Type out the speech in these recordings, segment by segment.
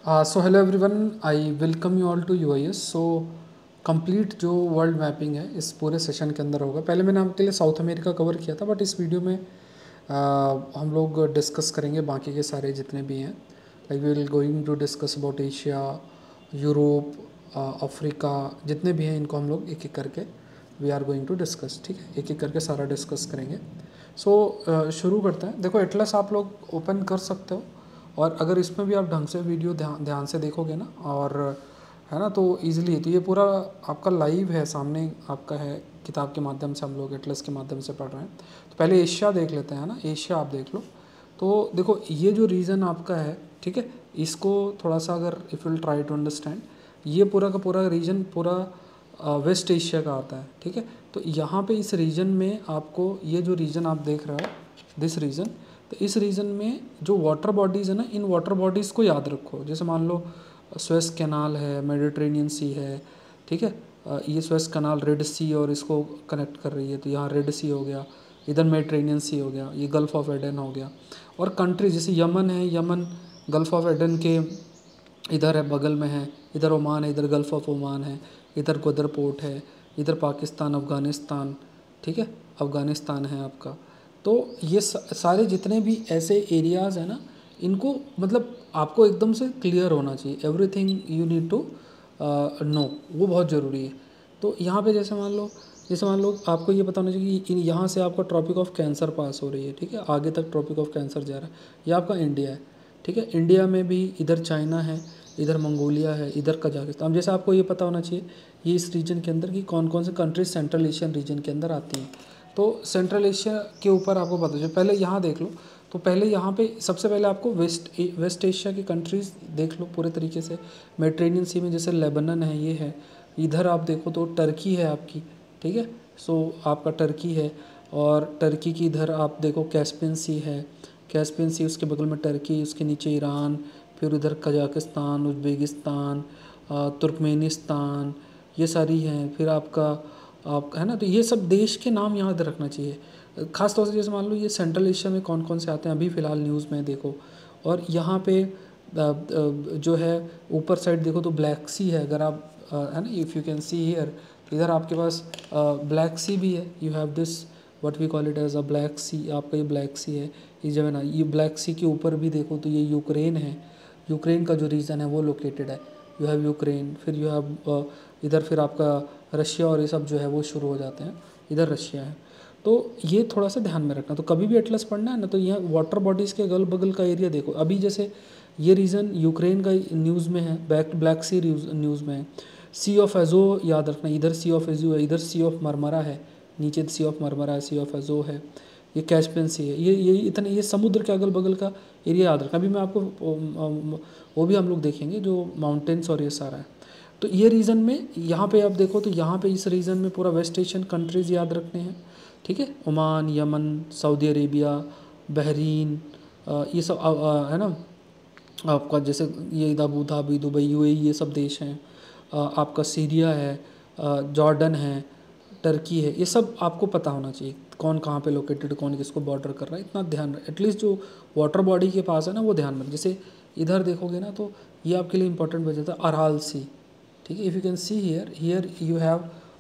So hello everyone, I welcome you all to UIS. So complete जो world mapping है इस पूरे session के अंदर होगा। पहले मैंने आपके लिए साउथ अमेरिका कवर किया था, बट इस वीडियो में हम लोग डिस्कस करेंगे बाकी के सारे जितने भी हैं। Like we will going to discuss about Asia, Europe, Africa, जितने भी हैं इनको हम लोग एक एक करके we are going to discuss. ठीक है, एक एक करके सारा डिस्कस करेंगे। सो शुरू करते हैं। देखो एटलस आप लोग ओपन कर सकते हो, और अगर इसमें भी आप ढंग से वीडियो ध्यान ध्यान से देखोगे ना, और है ना, तो ईजिली तो ये पूरा आपका लाइव है सामने आपका है। किताब के माध्यम से हम लोग एटलस के माध्यम से पढ़ रहे हैं। तो पहले एशिया देख लेते हैं ना। एशिया आप देख लो। तो देखो ये जो रीजन आपका है, ठीक है, इसको थोड़ा सा अगर if will try to understand, ये पूरा का पूरा रीजन पूरा वेस्ट एशिया का आता है। ठीक है, तो यहाँ पे इस रीजन में आपको ये जो रीजन आप देख रहे हो, दिस रीजन, तो इस रीजन में जो वाटर बॉडीज़ है ना, इन वाटर बॉडीज़ को याद रखो। जैसे मान लो स्वेस कैनाल है, मेडिटेरेनियन सी है, ठीक है, ये स्वेस कैनाल रेड सी और इसको कनेक्ट कर रही है, तो यहाँ रेड सी हो गया, इधर मेडिटेरेनियन सी हो गया, ये गल्फ़ ऑफ एडन हो गया। और कंट्री जैसे यमन है, यमन गल्फ़ ऑफ एडन के इधर है, बगल में है, इधर ओमान है, इधर गल्फ़ ऑफ ओमान है, इधर गदर पोर्ट है, इधर पाकिस्तान, अफ़गानिस्तान, ठीक है, अफ़गानिस्तान है आपका। तो ये सारे जितने भी ऐसे एरियाज़ हैं ना, इनको मतलब आपको एकदम से क्लियर होना चाहिए। Everything you need to know, वो बहुत ज़रूरी है। तो यहाँ पे जैसे मान लो आपको ये पता होना चाहिए कि यहाँ से आपका ट्रॉपिक ऑफ कैंसर पास हो रही है। ठीक है, आगे तक ट्रॉपिक ऑफ कैंसर जा रहा है। ये आपका इंडिया है। ठीक है, इंडिया में भी इधर चाइना है, इधर मंगोलिया है, इधर कजाकिस्तान। जैसे आपको ये पता होना चाहिए ये इस रीजन के अंदर कि कौन कौन से कंट्रीज सेंट्रल एशियन रीजन के अंदर आती हैं। तो सेंट्रल एशिया के ऊपर आपको पता चले। पहले यहाँ देख लो, तो पहले यहाँ पे सबसे पहले आपको वेस्ट एशिया की कंट्रीज़ देख लो पूरे तरीके से। मेडिटेरेनियन सी में जैसे लेबनन है, ये है। इधर आप देखो तो टर्की है आपकी। ठीक है, सो आपका टर्की है, और टर्की की इधर आप देखो कैस्पियन सी है। कैस्पियन सी, उसके बगल में टर्की, उसके नीचे ईरान, फिर उधर कजाकिस्तान, उज़्बेकिस्तान, तुर्कमेनिस्तान, ये सारी हैं। फिर आपका है ना, तो ये सब देश के नाम याद रखना चाहिए। ख़ास तौर से जैसे मान लो ये सेंट्रल एशिया में कौन कौन से आते हैं अभी फ़िलहाल न्यूज़ में देखो। और यहाँ पे जो है ऊपर साइड देखो तो ब्लैक सी है। अगर आप है ना, if you can see here, इधर आपके पास ब्लैक सी भी है। You have this what we call it as a Black Sea. आपका ये ब्लैक सी है इस जगह ना। ये ब्लैक सी के ऊपर भी देखो तो ये यूक्रेन है। यूक्रेन का जो रीजन है वो लोकेटेड है। यू हैव यूक्रेन, फिर यू हैव इधर फिर आपका रशिया, और ये सब जो है वो शुरू हो जाते हैं। इधर रशिया है। तो ये थोड़ा सा ध्यान में रखना। तो कभी भी एटलस पढ़ना है ना, तो यहाँ वाटर बॉडीज़ के अगल बगल का एरिया देखो। अभी जैसे ये रीजन यूक्रेन का न्यूज़ में है, ब्लैक सी न्यूज़ में है। सी ऑफ एजो याद रखना, इधर सी ऑफ एजो है, इधर सी ऑफ मरमरा है, नीचे सी ऑफ मरमरा है, सी ऑफ एजो है, ये कैस्पियन सी है। ये इतने ये समुद्र के अगल बगल का एरिया याद रखना। अभी मैं आपको वो भी हम लोग देखेंगे जो माउंटेन्स और ये सारा है। तो ये रीज़न में यहाँ पे आप देखो तो यहाँ पे इस रीज़न में पूरा वेस्ट एशियन कंट्रीज़ याद रखने हैं। ठीक है, Oman, Yemen, Saudi Arabia, Bahrain, ये सब है ना आपका। जैसे ये अबू धाबी, दुबई, यूएई, ये सब देश हैं। आपका सीरिया है, जॉर्डन है, टर्की है। ये सब आपको पता होना चाहिए कौन कहाँ पे लोकेटेड, कौन किसको बॉर्डर कर रहा है। इतना ध्यान एटलीस्ट जो वाटर बॉडी के पास है ना वो ध्यान में। जैसे इधर देखोगे ना तो ये आपके लिए इंपॉर्टेंट बच जाता है, अराल सी। ठीक है, if you can see here you have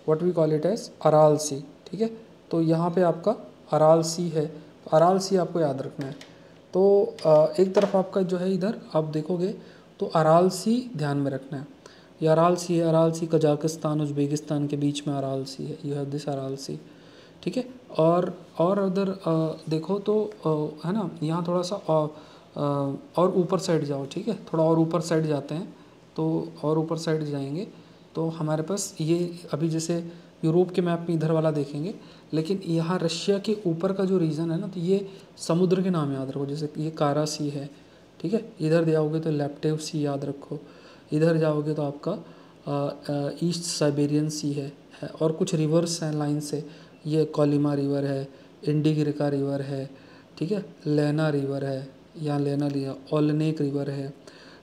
what we call it as Aral Sea. ठीक है, तो यहाँ पे आपका अराल सी है। तो अराल सी आपको याद रखना है। तो एक तरफ आपका जो है इधर आप देखोगे तो अराल सी ध्यान में रखना है। ये अराल सी है। अराल सी कजाकिस्तान, उज़्बेकिस्तान के बीच में अराल सी है। You have this rural Sea. ठीक है, और उधर देखो तो है ना, यहाँ थोड़ा सा और ऊपर साइड जाओ। ठीक है, थोड़ा और ऊपर साइड जाते हैं, तो और ऊपर साइड जाएंगे तो हमारे पास ये अभी जैसे यूरोप के मैप में इधर वाला देखेंगे, लेकिन यहाँ रशिया के ऊपर का जो रीजन है ना, तो ये समुद्र के नाम याद रखो। जैसे ये कारा सी है। ठीक है, इधर जाओगे तो लेप्टेव सी याद रखो। इधर जाओगे तो आपका ईस्ट साइबेरियन सी है। और कुछ रिवर्स हैं लाइन से। ये कोलिमा रिवर है, इंडिगिरिका रिवर है, ठीक है, लेना रिवर है, या लेना लिया, ओलनेक रिवर है।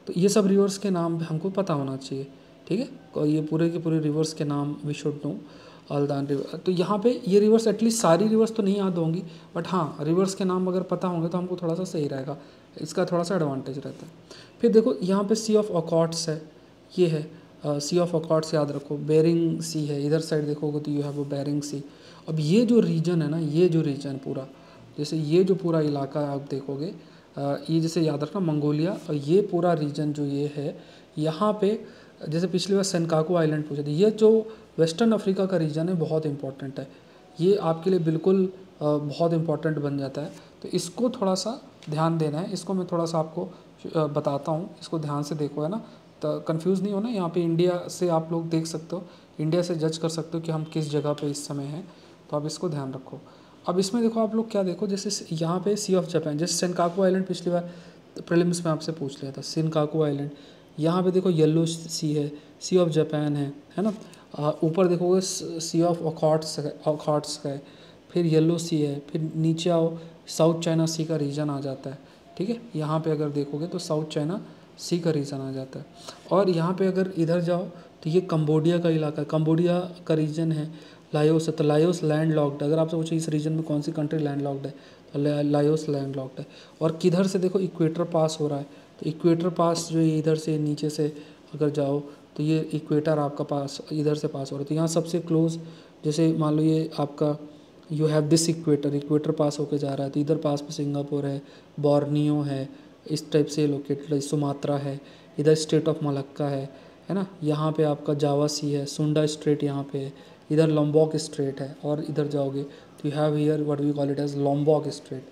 तो ये सब रिवर्स के नाम हमको पता होना चाहिए। ठीक है, और ये पूरे के पूरे रिवर्स के नाम वी शुड नो। अल्दान रिवर। तो यहाँ पे ये रिवर्स, एटलीस्ट सारी रिवर्स तो नहीं याद होंगी, बट हाँ रिवर्स के नाम अगर पता होंगे तो हमको थोड़ा सा सही रहेगा, इसका थोड़ा सा एडवांटेज रहता है। फिर देखो यहाँ पे सी ऑफ अकॉर्ड्स है, ये है सी ऑफ अकॉर्ड्स, याद रखो। बेरिंग सी है, इधर साइड देखोगे तो यू हैव वो बेरिंग सी। अब ये जो रीजन है ना, ये जो रीजन पूरा, जैसे ये जो पूरा इलाका आप देखोगे, ये जैसे याद रखना मंगोलिया, और ये पूरा रीजन जो ये है यहाँ पे, जैसे पिछली बार सेनकाकू आइलैंड पूछे थे, ये जो वेस्टर्न अफ्रीका का रीजन है बहुत इंपॉर्टेंट है, ये आपके लिए बिल्कुल बहुत इंपॉर्टेंट बन जाता है। तो इसको थोड़ा सा ध्यान देना है, इसको मैं थोड़ा सा आपको बताता हूँ, इसको ध्यान से देखो, है ना, तो कंफ्यूज नहीं होना। यहाँ पे इंडिया से आप लोग देख सकते हो, इंडिया से जज कर सकते हो कि हम किस जगह पे इस समय हैं, तो आप इसको ध्यान रखो। अब इसमें देखो आप लोग क्या देखो, जैसे यहाँ पे सी ऑफ जापान, जैसे सेनकाकू आइलैंड पिछली बार प्रीलिम्स में आपसे पूछ लिया था, सेनकाकू आइलैंड, यहाँ पे देखो येलो सी है, सी ऑफ जापान है ना। ऊपर देखोगे सी ऑफ अकॉर्ड्स है, फिर येलो सी है, फिर नीचे आओ साउथ चाइना सी का रीजन आ जाता है, ठीक है। यहाँ पे अगर देखोगे तो साउथ चाइना सी का रीजन आ जाता है। और यहाँ पे अगर इधर जाओ तो ये कंबोडिया का इलाका, कंबोडिया का रीजन है। लायोस है, तो लायोस लैंड लॉक्ड, अगर आपसे पूछे इस रीजन में कौन सी कंट्री लैंड लॉक्ड है, तो लायोस लैंड लॉक्ड है। और किधर से देखो इक्वेटर पास हो रहा है, तो इक्वेटर पास जो है इधर से नीचे से अगर जाओ तो ये इक्वेटर आपका पास इधर से पास हो रहा है। तो यहाँ सबसे क्लोज, जैसे मान लो ये आपका you have this equator, equator पास होके जा रहा है, तो इधर पास में सिंगापुर है, बोर्नियो है, इस टाइप से लोकेटेड, सुमात्रा है, इधर स्टेट ऑफ मलक्का है ना। यहाँ पे आपका जावा सी है, सुंडा स्ट्रेट यहाँ पे है, इधर लॉम्बॉक स्ट्रेट है, और इधर जाओगे तो you have here what we call it as Lombok strait,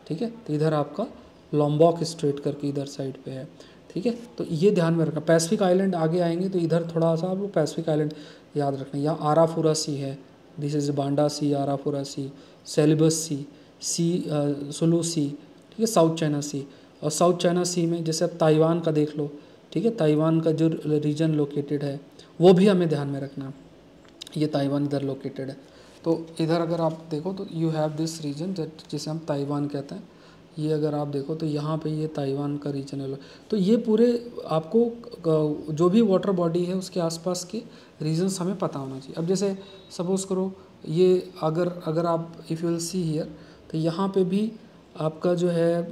ठीक है। तो इधर आपका लॉम्बॉक स्ट्रेट करके इधर साइड पे है, ठीक है। तो ये ध्यान में रखना। पैसिफिक आइलैंड आगे आएंगे तो इधर थोड़ा सा आप लोग पैसिफिक आइलैंड याद रखना। यहाँ आराफुरा सी है, दिस इज बांडा सी, आराफुरा सी, सेलिबस सी सुलू सी, ठीक है, साउथ चाइना सी। और साउथ चाइना सी में जैसे अब ताइवान का देख लो, ठीक है, ताइवान का जो रीजन लोकेटेड है वो भी हमें ध्यान में रखना। ये ताइवान इधर लोकेटेड है, तो इधर अगर आप देखो तो यू हैव दिस रीजन जिसे हम ताइवान कहते हैं। ये अगर आप देखो तो यहाँ पे ये ताइवान का रीजन है। तो ये पूरे आपको जो भी वाटर बॉडी है उसके आसपास के रीजन्स हमें पता होना चाहिए। अब जैसे सपोज़ करो ये अगर आप if you will see here, तो यहाँ पे भी आपका जो है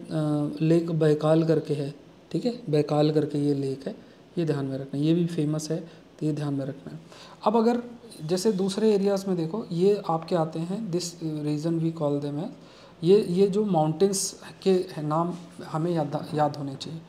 लेक बैकाल करके है, ठीक है, बैकाल करके ये लेक है, ये ध्यान में रखना, ये भी फेमस है, तो ये ध्यान में रखना है। अब अगर जैसे दूसरे एरियाज़ में देखो, ये आपके आते हैं this region we call them है, ये जो माउंटेन्स के नाम हमें याद होने चाहिए,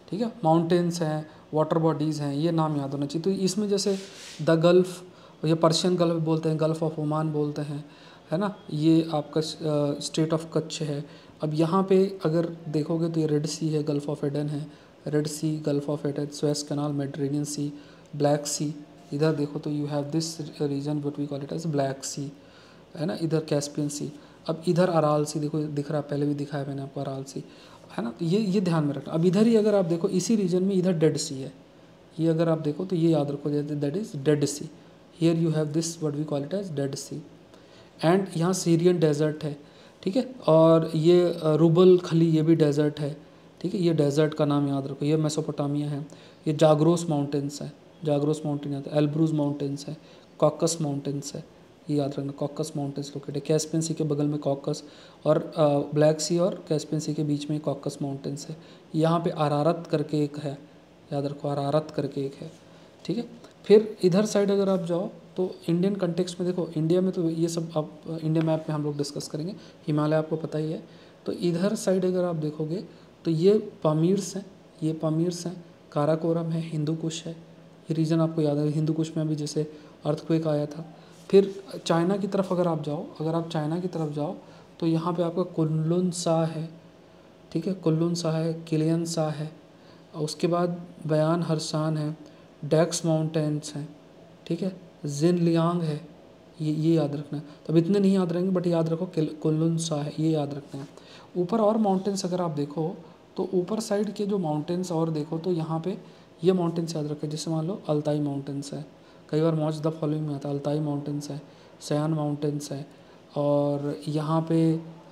ठीक है। माउंटेन्स हैं, वाटर बॉडीज़ हैं, ये नाम याद होना चाहिए। तो इसमें जैसे द गल्फ़, ये पर्शियन गल्फ़ बोलते हैं, गल्फ़ ऑफ ओमान बोलते हैं, है ना। ये आपका स्टेट ऑफ कच्छ है। अब यहाँ पे अगर देखोगे तो ये रेड सी है, गल्फ़ ऑफ एडन है, Red Sea, Gulf of Aden, Suez Canal, Mediterranean Sea, Black Sea. इधर देखो तो you have this region what we call it as Black Sea, है ना। इधर कैस्पियन सी। अब इधर अराल सी देखो, दिख रहा है, पहले भी दिखाया मैंने आपको अराल सी, है ना। तो ये ध्यान में रखना। अब इधर ही अगर आप देखो इसी रीजन में इधर डेड सी है, ये अगर आप देखो तो ये याद रखो that is Dead Sea. Here you have this what we call it as Dead Sea. And यहाँ सीरियन डेजर्ट है, ठीक है। और ये रूबल खली, ये भी डेजर्ट है, ठीक है। ये डेजर्ट का नाम याद रखो। ये मेसोपोटामिया है। ये जाग्रोस माउंटेन्स है, जाग्रोस माउंटेन आता है, एल्ब्रूज माउंटेन्स है, कॉकस माउंटेन्स है, ये याद रखना, कॉकस माउंटेन्स लोकेटेड है। कैस्पियन सी के बगल में कॉकस, और ब्लैक सी और कैस्पियन सी के बीच में कॉकस माउंटेन्स है। यहाँ पे अरारत करके एक है, याद रखो, अरारत करके एक है, ठीक है। फिर इधर साइड अगर आप जाओ तो इंडियन कंटेक्स्ट में देखो, इंडिया में तो ये सब आप इंडिया मैप में हम लोग डिस्कस करेंगे, हिमालय आपको पता ही है। तो इधर साइड अगर आप देखोगे तो ये पामीर्स हैं, ये पामीर्स हैं, काराकोरम है, हिंदू कुश है, ये रीजन आपको याद है। हिंदू कुश में अभी जैसे अर्थक्वेक आया था। फिर चाइना की तरफ अगर आप जाओ, अगर आप चाइना की तरफ जाओ तो यहाँ पे आपका कुनलुन सा है, ठीक है, कुनलुन सा है, किलियन सा है, और उसके बाद बयान हरसान है, डेक्स माउंटेन्स हैं, ठीक है, जिन लियांग है, ये याद रखना है। तो अब इतने नहीं याद रहेंगे बट याद रखो कुनलुन सा है, ये याद रखना है। ऊपर और माउंटेन्स अगर आप देखो तो ऊपर साइड के जो माउंटेन्स और देखो तो यहाँ पे ये माउंटेन्स याद रखें। जैसे मान लो अल्ताई माउंटेन्स है, कई बार मौज द फॉलोइंग में आता है, अल्ताई माउंटेन्स है, सयान माउंटेन्स है। और यहाँ पे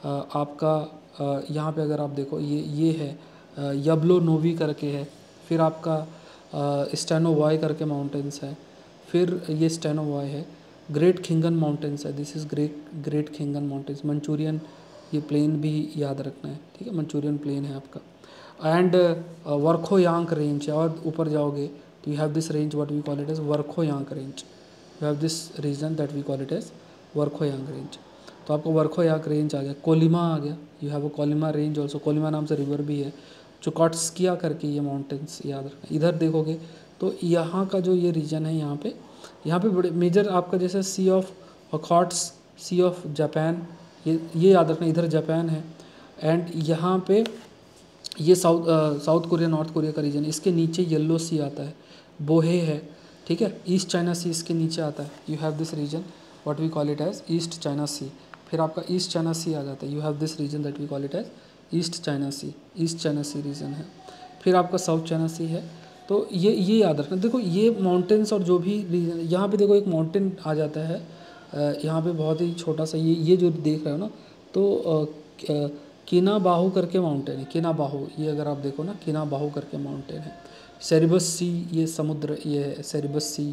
आपका यहाँ पे अगर आप देखो ये है यबलो नोवी करके है। फिर आपका स्टेनो वाई करके माउंटेन्स है, फिर ये स्टेनो वाई है। ग्रेट खिंगन माउंटेन्स है, this is Great Khingan mountains. Manchurian, ये प्लेन भी याद रखना है, ठीक है, मंचूरियन प्लेन है आपका। एंड वर्खोयांक रेंज है, और ऊपर जाओगे तो you have this range what we call it as Verkhoyansk range, you have this region that we call it as Verkhoyansk range. तो आपको वर्खोयांक रेंज आ गया, कोलिमा आ गया, you have a Kolyma range also, Kolyma नाम से river भी है। चुकॉट्स्किया करके ये माउंटेन्स याद रखना। इधर देखोगे तो यहाँ का जो ये रीजन है, यहाँ पे बड़े मेजर आपका जैसे सी ऑफ ओखॉट्स, सी ऑफ जापान, ये याद रखना, इधर जापान है। एंड यहाँ पे ये साउथ कोरिया नॉर्थ कोरिया का रीजन है। इसके नीचे येलो सी आता है, बोहे है, ठीक है, ईस्ट चाइना सी इसके नीचे आता है। You have this region what we call it as East China Sea. फिर आपका ईस्ट चाइना सी आ जाता है, you have this region that we call it as East China Sea, East China Sea region है। फिर आपका south China सी है। तो ये याद रखना। देखो ये माउंटेन्स और जो भी रीजन, यहाँ पे देखो एक माउंटेन आ जाता है, यहाँ पे बहुत ही छोटा सा, ये जो देख रहे हो ना, तो किनाबाहू करके माउंटेन है, किनाबाहू, ये अगर आप देखो ना, किनाबाहू करके माउंटेन है। सेरिबस सी, ये समुद्र, ये है सेरिबस सी,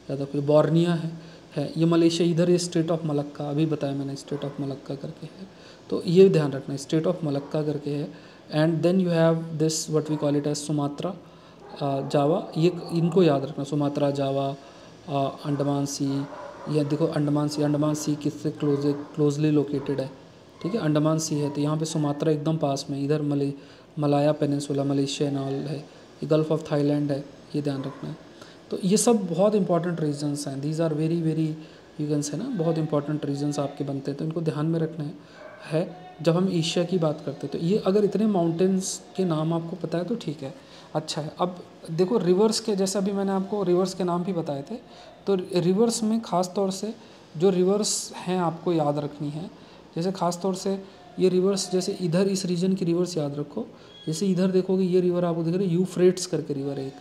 या तो कोई बोर्निया है ये मलेशिया। इधर ये स्टेट ऑफ मलक्का, अभी बताया मैंने, स्टेट ऑफ मलक्का करके है, तो ये ध्यान रखना, स्टेट ऑफ मलक्का करके है। And then you have this what we call it as Sumatra, Java, ये इनको याद रखना, सुमात्रा, जावा, अंडमान सी। ये देखो अंडमान सी किससे क्लोजली लोकेटेड है, ठीक है, अंडमान सी है, तो यहाँ पे सुमात्रा एकदम पास में। इधर मलाया पेनिनसुला, मलेशिया नाल है, ये गल्फ ऑफ थाईलैंड है, ये ध्यान रखना है। तो ये सब बहुत इंपॉर्टेंट रीजन्स हैं, these are very very regions है ना, बहुत इंपॉर्टेंट रीजन्स आपके बनते हैं, तो इनको ध्यान में रखना है जब हम एशिया की बात करते हैं। तो ये अगर इतने माउंटेन्स के नाम आपको पता है तो ठीक है, अच्छा है। अब देखो रिवर्स के, जैसे अभी मैंने आपको रिवर्स के नाम भी बताए थे, तो रिवर्स में ख़ास तौर से जो रिवर्स हैं आपको याद रखनी है, जैसे ख़ास तौर से ये रिवर्स, जैसे इधर इस रीजन की रिवर्स याद रखो। जैसे इधर देखोगे ये रिवर आपको दिख रही है, यूफ्रेट्स करके रिवर है एक,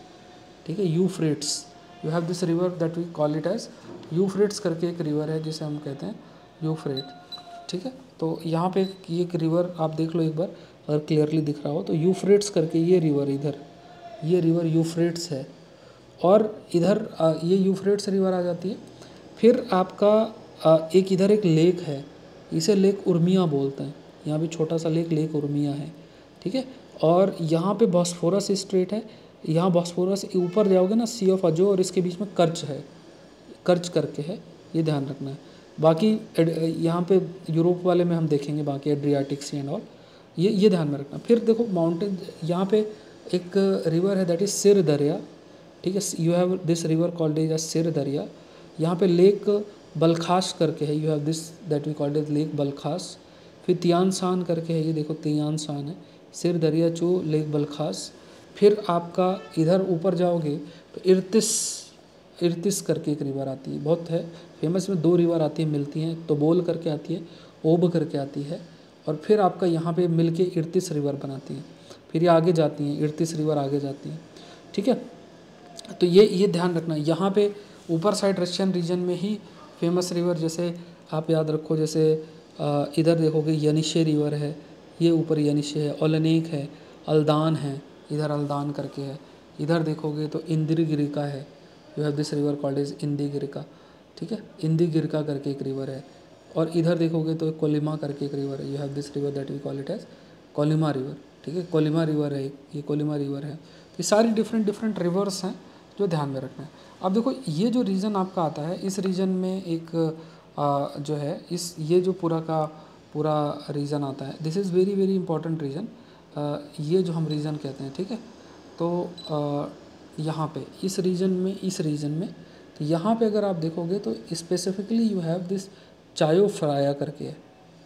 ठीक है, Euphrates, you have this river that we call it as Euphrates करके एक रिवर है जिसे हम कहते हैं यूफ्रेट, ठीक है। तो यहाँ पे एक रिवर आप देख लो एक बार, अगर क्लियरली दिख रहा हो तो यूफ्रेट्स करके ये रिवर, इधर ये रिवर यूफ्रेट्स है, और इधर ये यूफ्रेट्स रिवर आ जाती है। फिर आपका एक इधर एक लेक है, इसे लेक उर्मिया बोलते हैं, यहाँ भी छोटा सा लेक उर्मिया है, ठीक है। और यहाँ पे बॉस्फोरस स्ट्रेट है, यहाँ बॉस्फोरस ऊपर जाओगे ना, सी ऑफ अजो, और इसके बीच में कर्च है, कर्च करके है, ये ध्यान रखना है। बाकी यहाँ पे यूरोप वाले में हम देखेंगे, बाकी एड्रियाटिक सी एंड ऑल, ये ध्यान में रखना। फिर देखो माउंटेन, यहाँ पे एक रिवर है दैट इज सिर दरिया, ठीक है, you have this river called as Syr Darya. यहाँ पे लेक बलखास करके है, you have this that we called as Lake Balkhash. फिर तियानसान करके है, ये देखो तियानसान है, सिर दरिया चो, लेक बलखास। फिर आपका इधर ऊपर जाओगे तो इर्तिस करके एक रिवर आती है, बहुत है फेमस, में दो रिवर आती है, मिलती हैं, तो बोल करके आती है, ओब करके आती है, और फिर आपका यहाँ पे मिलके इर्तिस रिवर बनाती हैं, फिर ये आगे जाती हैं, इर्तिस रिवर आगे जाती हैं, ठीक है। तो ये ध्यान रखना। यहाँ पे ऊपर साइड रशियन रीजन में ही फेमस रिवर, जैसे आप याद रखो, जैसे इधर देखोगे यनिशे रिवर है, ये ऊपर यनिशे है, ओलनेक है, अल्दान है, इधर अल्दान करके है। इधर देखोगे तो इंदिरगिरिका है, you have this river called is Indigirka, ठीक है, इंदिगिरिका करके एक रिवर है। और इधर देखोगे तो कोलिमा करके एक रिवर है, you have this river that we call it as Kolyma river, ठीक है, कोलिमा रिवर है, ये कोलिमा रिवर है। ये सारी डिफरेंट रिवर्स हैं जो ध्यान में रखना है। अब देखो ये जो रीजन आपका आता है, इस रीजन में एक जो है, इस ये जो पूरा का पूरा रीजन आता है, this is very very important region, ये जो हम रीजन कहते हैं, ठीक है। तो यहाँ पे इस रीजन में तो यहाँ पे अगर आप देखोगे तो specifically you have this Chao Phraya करके है,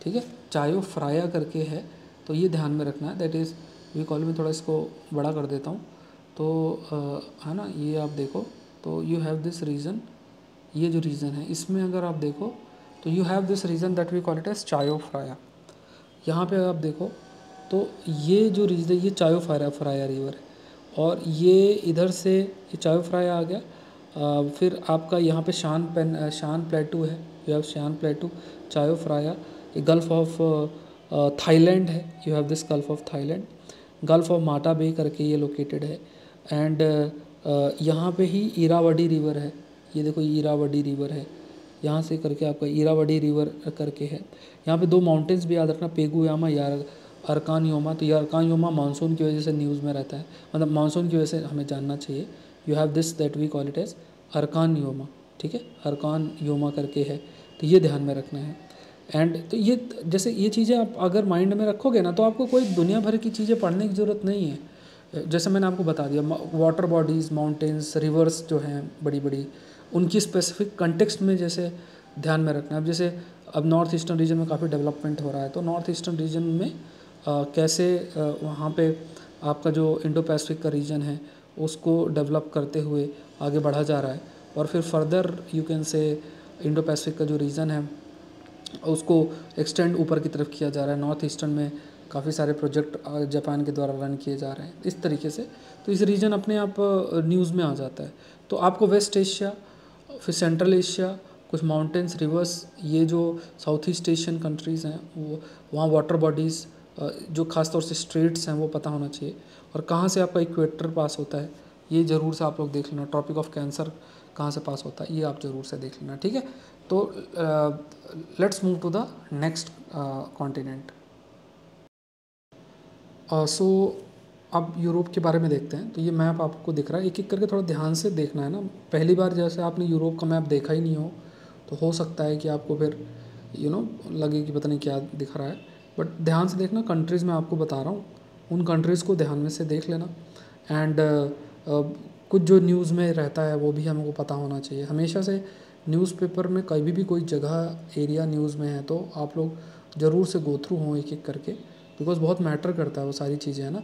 ठीक है, चायो फ्राया करके है, तो ये ध्यान में रखना है। दैट इज़ वी कॉल में, थोड़ा इसको बड़ा कर देता हूँ, तो है ना, ये आप देखो तो यू हैव दिस रीजन, ये जो रीजन है इसमें अगर आप देखो तो you have this region that we call it as Chao Phraya. यहाँ पे आप देखो तो ये जो रीजन, ये चायो फ्राया रिवर है, और ये इधर से ये चायो फ्राया आ गया। फिर आपका यहाँ पे शान प्लेटू है, यू हैव शान प्लेटू, चायो फ्राया। ये गल्फ ऑफ थाईलैंड है, you have this gulf of Thailand, gulf of माटा बे करके ये लोकेटेड है। एंड यहाँ पे ही इरावडी रिवर है, ये देखो इरावडी रिवर है, यहाँ से करके आपका इरावदी रिवर करके है। यहाँ पे 2 माउंटेन्स भी याद रखना, पेगुयामा या अरकान योमा। तो ये अरकान योमा मानसून की वजह से न्यूज़ में रहता है, मतलब मानसून की वजह से हमें जानना चाहिए। You have this that we call it as Arakan Yoma, ठीक है, अरकान योमा करके है, तो ये ध्यान में रखना है। एंड तो ये जैसे ये चीज़ें आप अगर माइंड में रखोगे ना, तो आपको कोई दुनिया भर की चीज़ें पढ़ने की ज़रूरत नहीं है। जैसे मैंने आपको बता दिया, वाटर बॉडीज़, माउंटेन्स, रिवर्स जो हैं बड़ी बड़ी, उनकी स्पेसिफिक कंटेक्स्ट में जैसे ध्यान में रखना है। अब जैसे अब नॉर्थ ईस्टर्न रीजन में काफ़ी डेवलपमेंट हो रहा है, तो नॉर्थ ईस्टर्न रीजन में कैसे वहाँ पे आपका जो इंडो पैसिफिक का रीजन है उसको डेवलप करते हुए आगे बढ़ा जा रहा है, और फिर further you can say Indo Pacific का जो रीजन है उसको एक्सटेंड ऊपर की तरफ किया जा रहा है। नॉर्थ ईस्टर्न में काफ़ी सारे प्रोजेक्ट जापान के द्वारा रन किए जा रहे हैं इस तरीके से, तो इस रीजन अपने आप न्यूज़ में आ जाता है। तो आपको वेस्ट एशिया, फिर सेंट्रल एशिया, कुछ माउंटेन्स, रिवर्स, ये जो साउथ ईस्ट एशियन कंट्रीज़ हैं वो वहाँ वाटर बॉडीज़ जो खास तौर से स्ट्रेट्स हैं वो पता होना चाहिए, और कहाँ से आपका इक्वेटर पास होता है ये ज़रूर से आप लोग देख लेना। ट्रॉपिक ऑफ कैंसर कहाँ से पास होता है ये आप ज़रूर से देख लेना, ठीक है। तो let's move to the next continent. So अब यूरोप के बारे में देखते हैं। तो ये मैप आपको दिख रहा है, एक एक करके थोड़ा ध्यान से देखना है ना। पहली बार जैसे आपने यूरोप का मैप देखा ही नहीं हो तो हो सकता है कि आपको फिर लगे कि पता नहीं क्या दिख रहा है, बट ध्यान से देखना। कंट्रीज़ मैं आपको बता रहा हूँ, उन कंट्रीज़ को ध्यान में से देख लेना। एंड कुछ जो न्यूज़ में रहता है वो भी हमको पता होना चाहिए। हमेशा से न्यूज़पेपर में कभी भी कोई जगह एरिया न्यूज़ में है तो आप लोग ज़रूर से गो थ्रू हों एक एक करके, बिकॉज बहुत मैटर करता है वो सारी चीज़ें, है ना,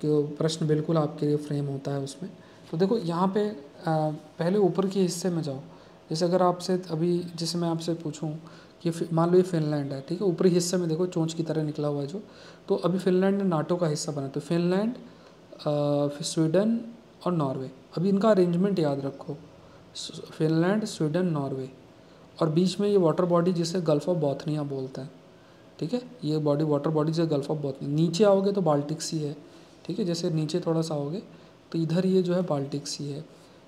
कि प्रश्न बिल्कुल आपके लिए फ्रेम होता है उसमें। तो देखो यहाँ पे पहले ऊपर के हिस्से में जाओ। जैसे अगर आपसे अभी जैसे मैं आपसे पूछूं कि मान लो ये फिनलैंड है, ठीक है, ऊपरी हिस्से में देखो चोंच की तरह निकला हुआ है जो, तो अभी फिनलैंड ने नाटो का हिस्सा बना, तो फिनलैंड, फिर स्वीडन और नॉर्वे। अभी इनका अरेंजमेंट याद रखो, फिनलैंड, स्वीडन, नॉर्वे, और बीच में ये वाटर बॉडी जिसे गल्फ ऑफ बोथनिया बोलते हैं, ठीक है, ये बॉडी वाटर बॉडी से गल्फ ऑफ बोथनिया। नीचे आओगे तो बाल्टिक सी है, ठीक है, जैसे नीचे थोड़ा सा आओगे तो इधर ये जो है बाल्टिक सी है,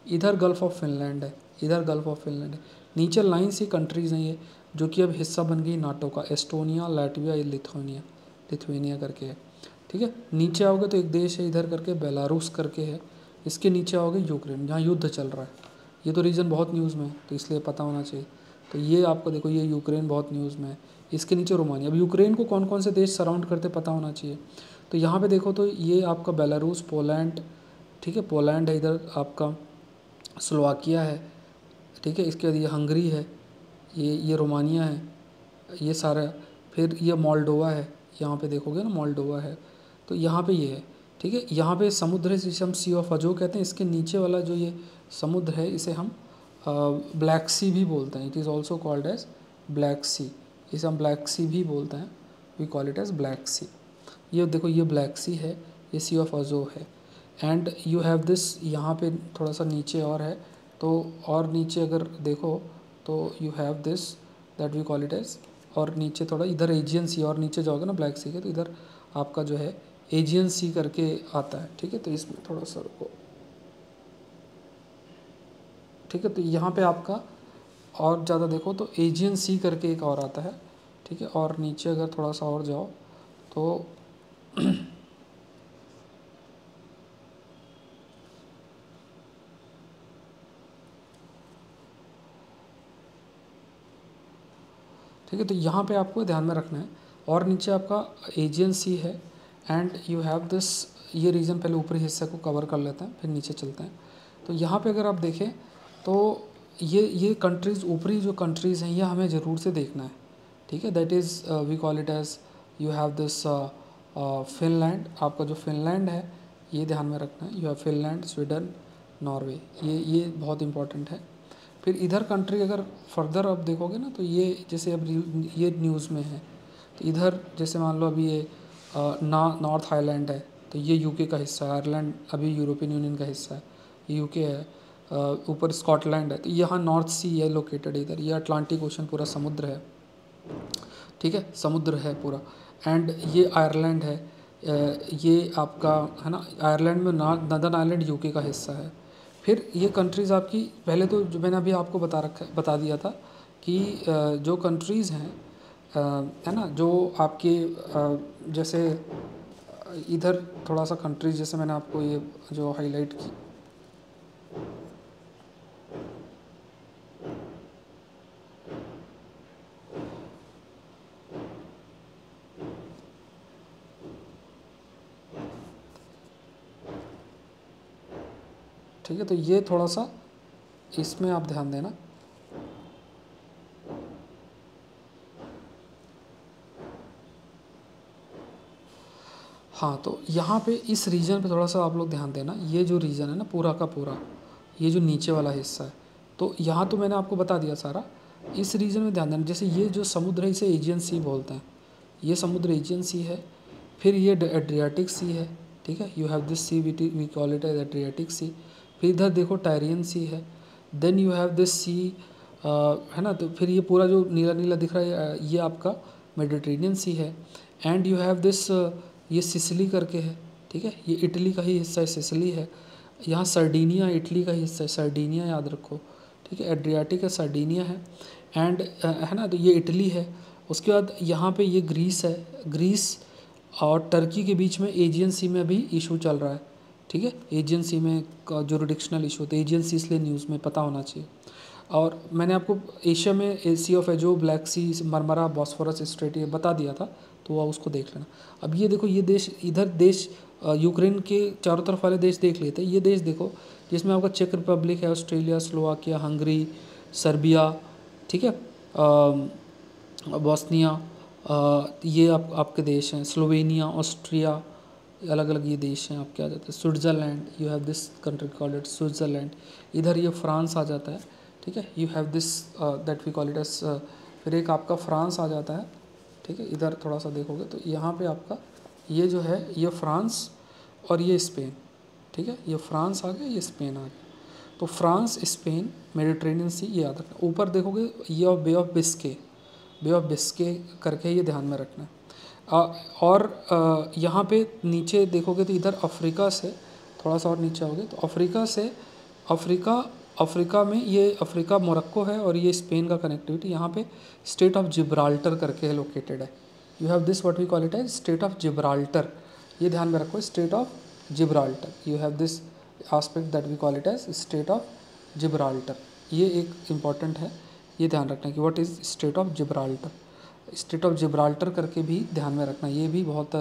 इधर गल्फ ऑफ फिनलैंड है, इधर गल्फ ऑफ फिनलैंड है। नीचे लाइन सी कंट्रीज़ हैं ये जो कि अब हिस्सा बन गई नाटो का, एस्टोनिया, लाटविया, लिथुआनिया करके है, ठीक है। नीचे आओगे तो एक देश है इधर करके बेलारूस करके है, इसके नीचे आओगे यूक्रेन जहाँ युद्ध चल रहा है। ये तो रीजन बहुत न्यूज़ में है तो इसलिए पता होना चाहिए। तो ये आपको देखो, ये यूक्रेन बहुत न्यूज़ में है, इसके नीचे रोमानिया। अब यूक्रेन को कौन कौन से देश सराउंड करते पता होना चाहिए। तो यहाँ पे देखो तो ये आपका बेलारूस, पोलैंड, ठीक है, पोलैंड है, इधर आपका स्लोवाकिया है, ठीक है, इसके बाद ये हंगरी है, ये रोमानिया है, ये सारा, फिर ये मोल्डोवा है, यहाँ पे देखोगे ना मोल्डोवा है, तो यहाँ पे ये है, ठीक है। यहाँ पे समुद्र है जिसे हम सी ऑफ अजो कहते हैं, इसके नीचे वाला जो ये समुद्र है इसे हम ब्लैक सी भी बोलते हैं, it is also called as Black Sea, इसे हम ब्लैक सी भी बोलते हैं, we call it as Black Sea. ये देखो ये ब्लैक सी है, ये सी ऑफ अजो है। एंड यू हैव दिस, यहाँ पे थोड़ा सा नीचे और है, तो और नीचे अगर देखो तो you have this that we call it as, और नीचे थोड़ा इधर एजियन सी, और नीचे जाओगे ना ब्लैक सी के तो इधर आपका जो है एजियन सी करके आता है, ठीक है। तो इसमें थोड़ा सा रुको, ठीक है, तो यहाँ पे आपका और ज़्यादा देखो तो एजियन सी करके एक और आता है, ठीक है, और नीचे अगर थोड़ा सा और जाओ तो ठीक है, तो यहाँ पे आपको ध्यान में रखना है। और नीचे आपका एजियन सी है, एंड यू हैव दिस, ये रीजन पहले ऊपरी हिस्से को कवर कर लेते हैं फिर नीचे चलते हैं। तो यहाँ पे अगर आप देखें तो ये कंट्रीज़, ऊपरी जो कंट्रीज़ हैं ये हमें ज़रूर से देखना है, ठीक है। That is we call it as, you have this Finland, आपका जो फिनलैंड है ये ध्यान में रखना है। You have Finland, Sweden, Norway, ये बहुत इंपॉर्टेंट है। फिर इधर कंट्री अगर फर्दर आप देखोगे ना तो ये जैसे अब ये न्यूज़ में है, तो इधर जैसे मान लो अभी ये नॉर्थ आयरलैंड है, तो ये यूके का हिस्सा है। आयरलैंड अभी यूरोपियन यूनियन का हिस्सा है, ये यूके है। ऊपर स्कॉटलैंड है, तो यहाँ नॉर्थ सी है लोकेटेड इधर, ये अटलांटिक ओशन पूरा समुद्र है, ठीक है, समुद्र है पूरा। एंड ये आयरलैंड है, ये आपका है ना, आयरलैंड में नॉर्दर्न आयरलैंड यूके का हिस्सा है। फिर ये कंट्रीज़ आपकी, पहले तो जो मैंने अभी आपको बता दिया था कि जो कंट्रीज़ हैं है ना, जो आपके जैसे इधर थोड़ा सा कंट्रीज, जैसे मैंने आपको ये जो हाईलाइट की, ठीक है, तो ये थोड़ा सा इसमें आप ध्यान देना। हाँ, तो यहाँ पे इस रीजन पे थोड़ा सा आप लोग ध्यान देना। ये जो रीजन है ना पूरा का पूरा, ये जो नीचे वाला हिस्सा है, तो यहाँ तो मैंने आपको बता दिया सारा। इस रीजन में ध्यान देना, जैसे ये जो समुद्र है इसे एजियन सी बोलते हैं, ये समुद्र एजियन सी है। फिर ये एड्रियाटिक सी है, ठीक है, you have this sea, we call it as Adriatic Sea. फिर इधर देखो टायरियन सी है, then you have this sea, है ना। तो फिर ये पूरा जो नीला नीला दिख रहा है ये आपका मेडिटेरेनियन सी है। एंड यू हैव दिस, ये सिसिली करके है, ठीक है, ये इटली का ही हिस्सा है, सिसिली है। यहाँ सर्डिनिया इटली का ही हिस्सा है, सर्डिनिया याद रखो, ठीक है, एड्रियाटिक है, सर्डिनिया है, एंड है ना, तो ये इटली है। उसके बाद यहाँ पे ये ग्रीस है, ग्रीस और टर्की के बीच में एजियन सी में भी इशू चल रहा है, ठीक है, एजियन सी में जुरिडिक्शनल इशू, तो एजियन सी इसलिए न्यूज़ में पता होना चाहिए। और मैंने आपको एशिया में Sea of Azov, Black Sea, Marmara, Bosphorus strait ये बता दिया था, तो वह उसको देख लेना। अब ये देखो, ये देश, इधर देश यूक्रेन के चारों तरफ वाले देश देख लेते हैं। ये देश देखो जिसमें आपका चेक रिपब्लिक है, ऑस्ट्रेलिया, स्लोवाकिया, हंगरी, सर्बिया, ठीक है, बॉस्निया, ये आपके देश हैं, स्लोवेनिया, ऑस्ट्रिया, अलग अलग ये देश हैं आपके आ जाते हैं। Switzerland, you have this country called it Switzerland. इधर ये फ्रांस आ जाता है, ठीक है, you have this that we call it as. फिर एक आपका फ्रांस आ जाता है, ठीक है, इधर थोड़ा सा देखोगे तो यहाँ पे आपका ये जो है ये फ्रांस और ये स्पेन, ठीक है, ये फ्रांस आ गया, ये स्पेन आ गया। तो फ्रांस, स्पेन, मेडिटेरेनियन सी, ये याद रखना। ऊपर देखोगे ये Bay of Biscay, Bay of Biscay करके ये ध्यान में रखना है। और यहाँ पे नीचे देखोगे तो इधर अफ्रीका से थोड़ा सा और नीचे आओगे तो अफ्रीका से, अफ्रीका में ये अफ्रीका मोरक्को है और ये स्पेन का कनेक्टिविटी। यहाँ पे स्टेट ऑफ जिब्राल्टर करके लोकेटेड है। You have this what we call it as state of Gibraltar, ये ध्यान में रखो, state of Gibraltar. You have this aspect that we call it as state of Gibraltar. ये एक इम्पॉर्टेंट है, ये ध्यान रखना कि what is state of Gibraltar. State of Gibraltar करके भी ध्यान में रखना, ये भी बहुत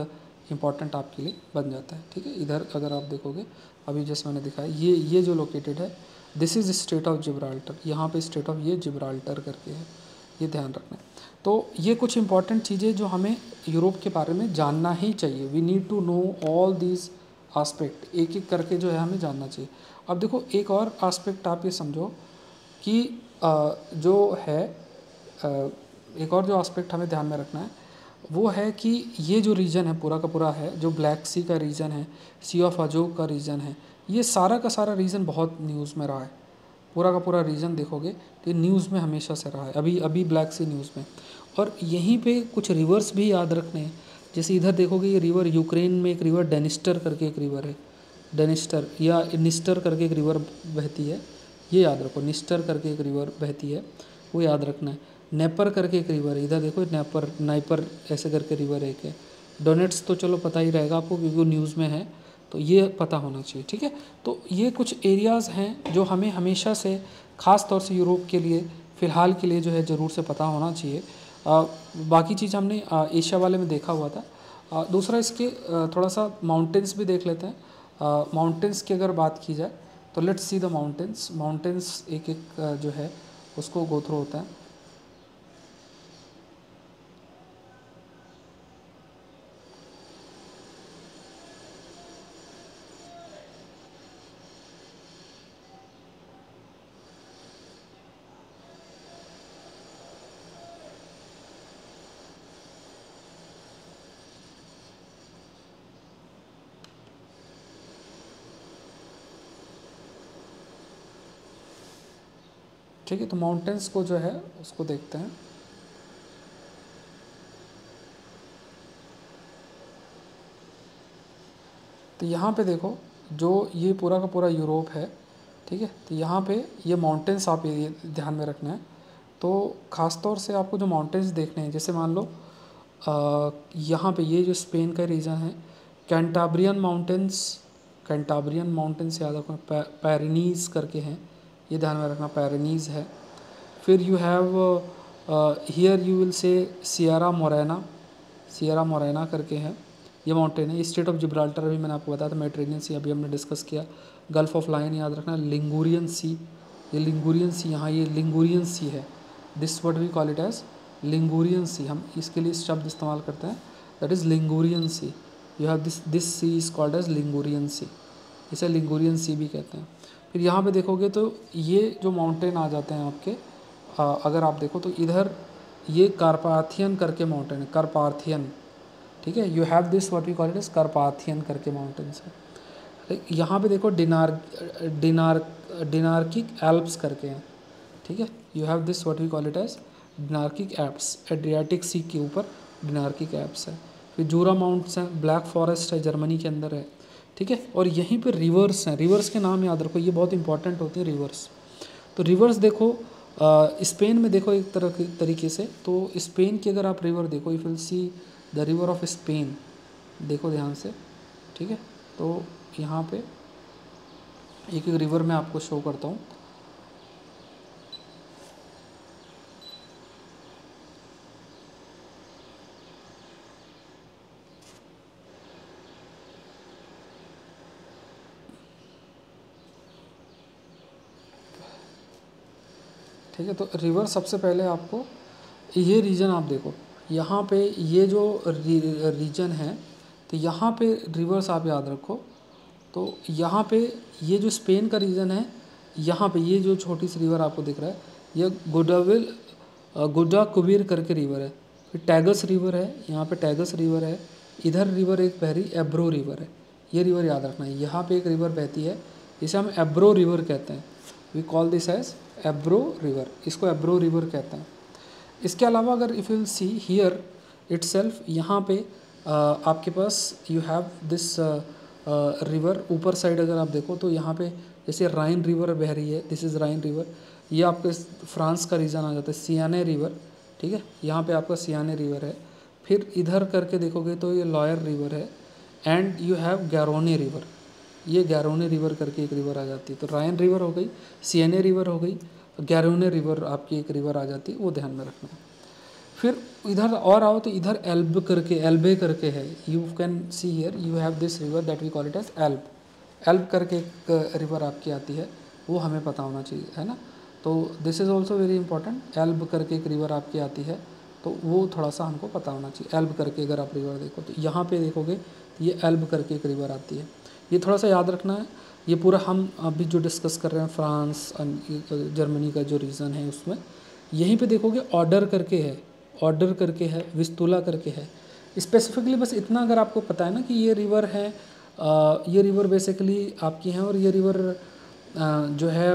इंपॉर्टेंट आपके लिए बन जाता है, ठीक है। इधर अगर आप देखोगे अभी जैसे मैंने दिखाया, ये जो लोकेटेड है, this is state of Gibraltar, यहाँ पे स्टेट ऑफ ये जिब्राल्टर करके है, ये ध्यान रखना है। तो ये कुछ इंपॉर्टेंट चीज़ें जो हमें यूरोप के बारे में जानना ही चाहिए। We need to know all these aspect, एक एक करके जो है हमें जानना चाहिए। अब देखो एक और आस्पेक्ट आप ये समझो कि जो है एक और जो एस्पेक्ट हमें ध्यान में रखना है वो है कि ये जो रीजन है पूरा का पूरा है, जो ब्लैक सी का रीजन है, सी ऑफ अजोग का रीजन है, ये सारा का सारा रीजन बहुत न्यूज़ में रहा है। पूरा का पूरा रीजन देखोगे तो न्यूज़ में हमेशा से रहा है, अभी अभी ब्लैक सी न्यूज़ में। और यहीं पे कुछ रिवर्स भी याद रखने हैं। जैसे इधर देखोगे ये रिवर, यूक्रेन में एक रिवर डेनिस्टर करके एक रिवर है, डेनिस्टर या निस्टर करके एक रिवर बहती है, ये याद रखो, निस्टर करके एक रिवर बहती है, वो याद रखना है। नेपर करके एक रिवर है, इधर देखो नेपर, नाइपर ऐसे करके रिवर एक है। डोनेट्स तो चलो पता ही रहेगा आपको क्योंकि वो न्यूज़ में है, तो ये पता होना चाहिए, ठीक है। तो ये कुछ एरियाज़ हैं जो हमें हमेशा से, ख़ास तौर से यूरोप के लिए फ़िलहाल के लिए जो है ज़रूर से पता होना चाहिए। बाकी चीज़ हमने एशिया वाले में देखा हुआ था। दूसरा इसके थोड़ा सा माउंटेन्स भी देख लेते हैं। माउंटेन्स की अगर बात की जाए तो let's see the mountains. Mountains एक एक जो है उसको गो थ्रू होता है। ठीक है, तो माउंटेन्स को जो है उसको देखते हैं। तो यहाँ पे देखो जो ये पूरा का पूरा यूरोप है, ठीक है, तो यहाँ पे ये माउंटेन्स आप ये ध्यान में रखना है। तो ख़ास तौर से आपको जो माउंटेन्स देखने हैं, जैसे मान लो यहाँ पे ये जो स्पेन का रीजन है, कैंटाब्रियन माउंटेन्स, कैंटाब्रियन माउंटेन्स याद रखना, पैरेनीज़ करके हैं, ये ध्यान में रखना, पैरेनीज़ है। फिर you have here you will say Sierra Morena, Sierra Morena करके है, ये माउंटेन है। स्टेट ऑफ जिब्राल्टर अभी मैंने आपको बताया था, मेडिटेरेनियन सी अभी हमने डिस्कस किया। गल्फ ऑफ लायन याद रखना, लिंगुरियन सी, ये लिंगुरियन सी, यहाँ ये लिंगुरियन सी है, this word we call it as Ligurian Sea, हम इसके लिए शब्द इस्तेमाल करते हैं, that is Ligurian Sea. You have this sea is called as Ligurian Sea, इसे लिंगुरियन सी भी कहते हैं। फिर यहाँ पे देखोगे तो ये जो माउंटेन आ जाते हैं आपके, अगर आप देखो तो इधर ये कार्पाथियन करके माउंटेन है, कार्पाथियन, ठीक है। You have this what we call it is Carpathian करके माउंटेन्स है। यहाँ पे देखो डिनार्किक एल्प्स करके हैं, ठीक है। You have this what we call it as Dinaric Alps, Adriatic Sea के ऊपर डिनार्किक एल्प्स है। फिर जूरा माउंट्स हैं, ब्लैक फॉरेस्ट है, जर्मनी के अंदर है, ठीक है। और यहीं पर रिवर्स हैं, रिवर्स के नाम याद रखो, ये बहुत इंपॉर्टेंट होते हैं रिवर्स। तो रिवर्स देखो स्पेन में देखो एक तरह तरीके से, तो स्पेन की अगर आप रिवर देखो, if will see the river of Spain, देखो ध्यान से, ठीक है। तो यहाँ पे एक एक रिवर मैं आपको शो करता हूँ। ठीक है, तो रिवर सबसे पहले आपको ये रीजन आप देखो, यहाँ पे ये जो रीजन है, तो यहाँ पे रिवर्स आप याद रखो। तो यहाँ पे ये जो स्पेन का रीजन है, यहाँ पे ये जो छोटी सी रिवर आपको दिख रहा है, ये गुडा कुबीर करके रिवर है। फिर टैगस रिवर है, यहाँ पे टैगस रिवर है, इधर रिवर एक बह रही एब्रो रिवर है, ये रिवर याद रखना है। यहाँ पे एक रिवर बहती है जिसे हम एब्रो रिवर कहते हैं, we call this as Ebro river, इसको एब्रो रिवर कहते हैं। इसके अलावा अगर if you see here itself, यहाँ पे आपके पास यू हैव दिस रिवर, ऊपर साइड अगर आप देखो तो यहाँ पे जैसे राइन रिवर बह रही है, दिस इज़ राइन रिवर, ये आपके फ्रांस का रीजन आ जाता है, सियाने रिवर, ठीक है। यहाँ पे आपका सियाने रिवर है। फिर इधर करके देखोगे तो ये लॉयर रिवर है, एंड यू हैव गैरोने रिवर, ये गैरोने रिवर करके एक रिवर आ जाती है। तो राइन रिवर हो गई, सियाने रिवर हो गई, गैरोने रिवर आपकी एक रिवर आ जाती है, वो ध्यान में रखना है। फिर इधर और आओ तो इधर एल्ब करके, एल्बे करके है, you can see here you have this river that we call it as Elbe, Elbe करके एक रिवर आपकी आती है, वो हमें पता होना चाहिए, है ना। तो this is also very important, Elbe करके एक रिवर आपकी आती है, तो वो थोड़ा सा हमको पता होना चाहिए। एल्ब करके अगर आप रिवर देखो तो यहाँ पे देखोगे तो ये एल्ब करके एक रिवर आती है, ये थोड़ा सा याद रखना है। ये पूरा हम अभी जो डिस्कस कर रहे हैं फ्रांस जर्मनी का जो रीजन है उसमें, यहीं पे देखोगे ऑर्डर करके है, ऑर्डर करके है, विस्तुला करके है। स्पेसिफिकली बस इतना अगर आपको पता है ना कि ये रिवर है, ये रिवर बेसिकली आपकी हैं, और ये रिवर जो है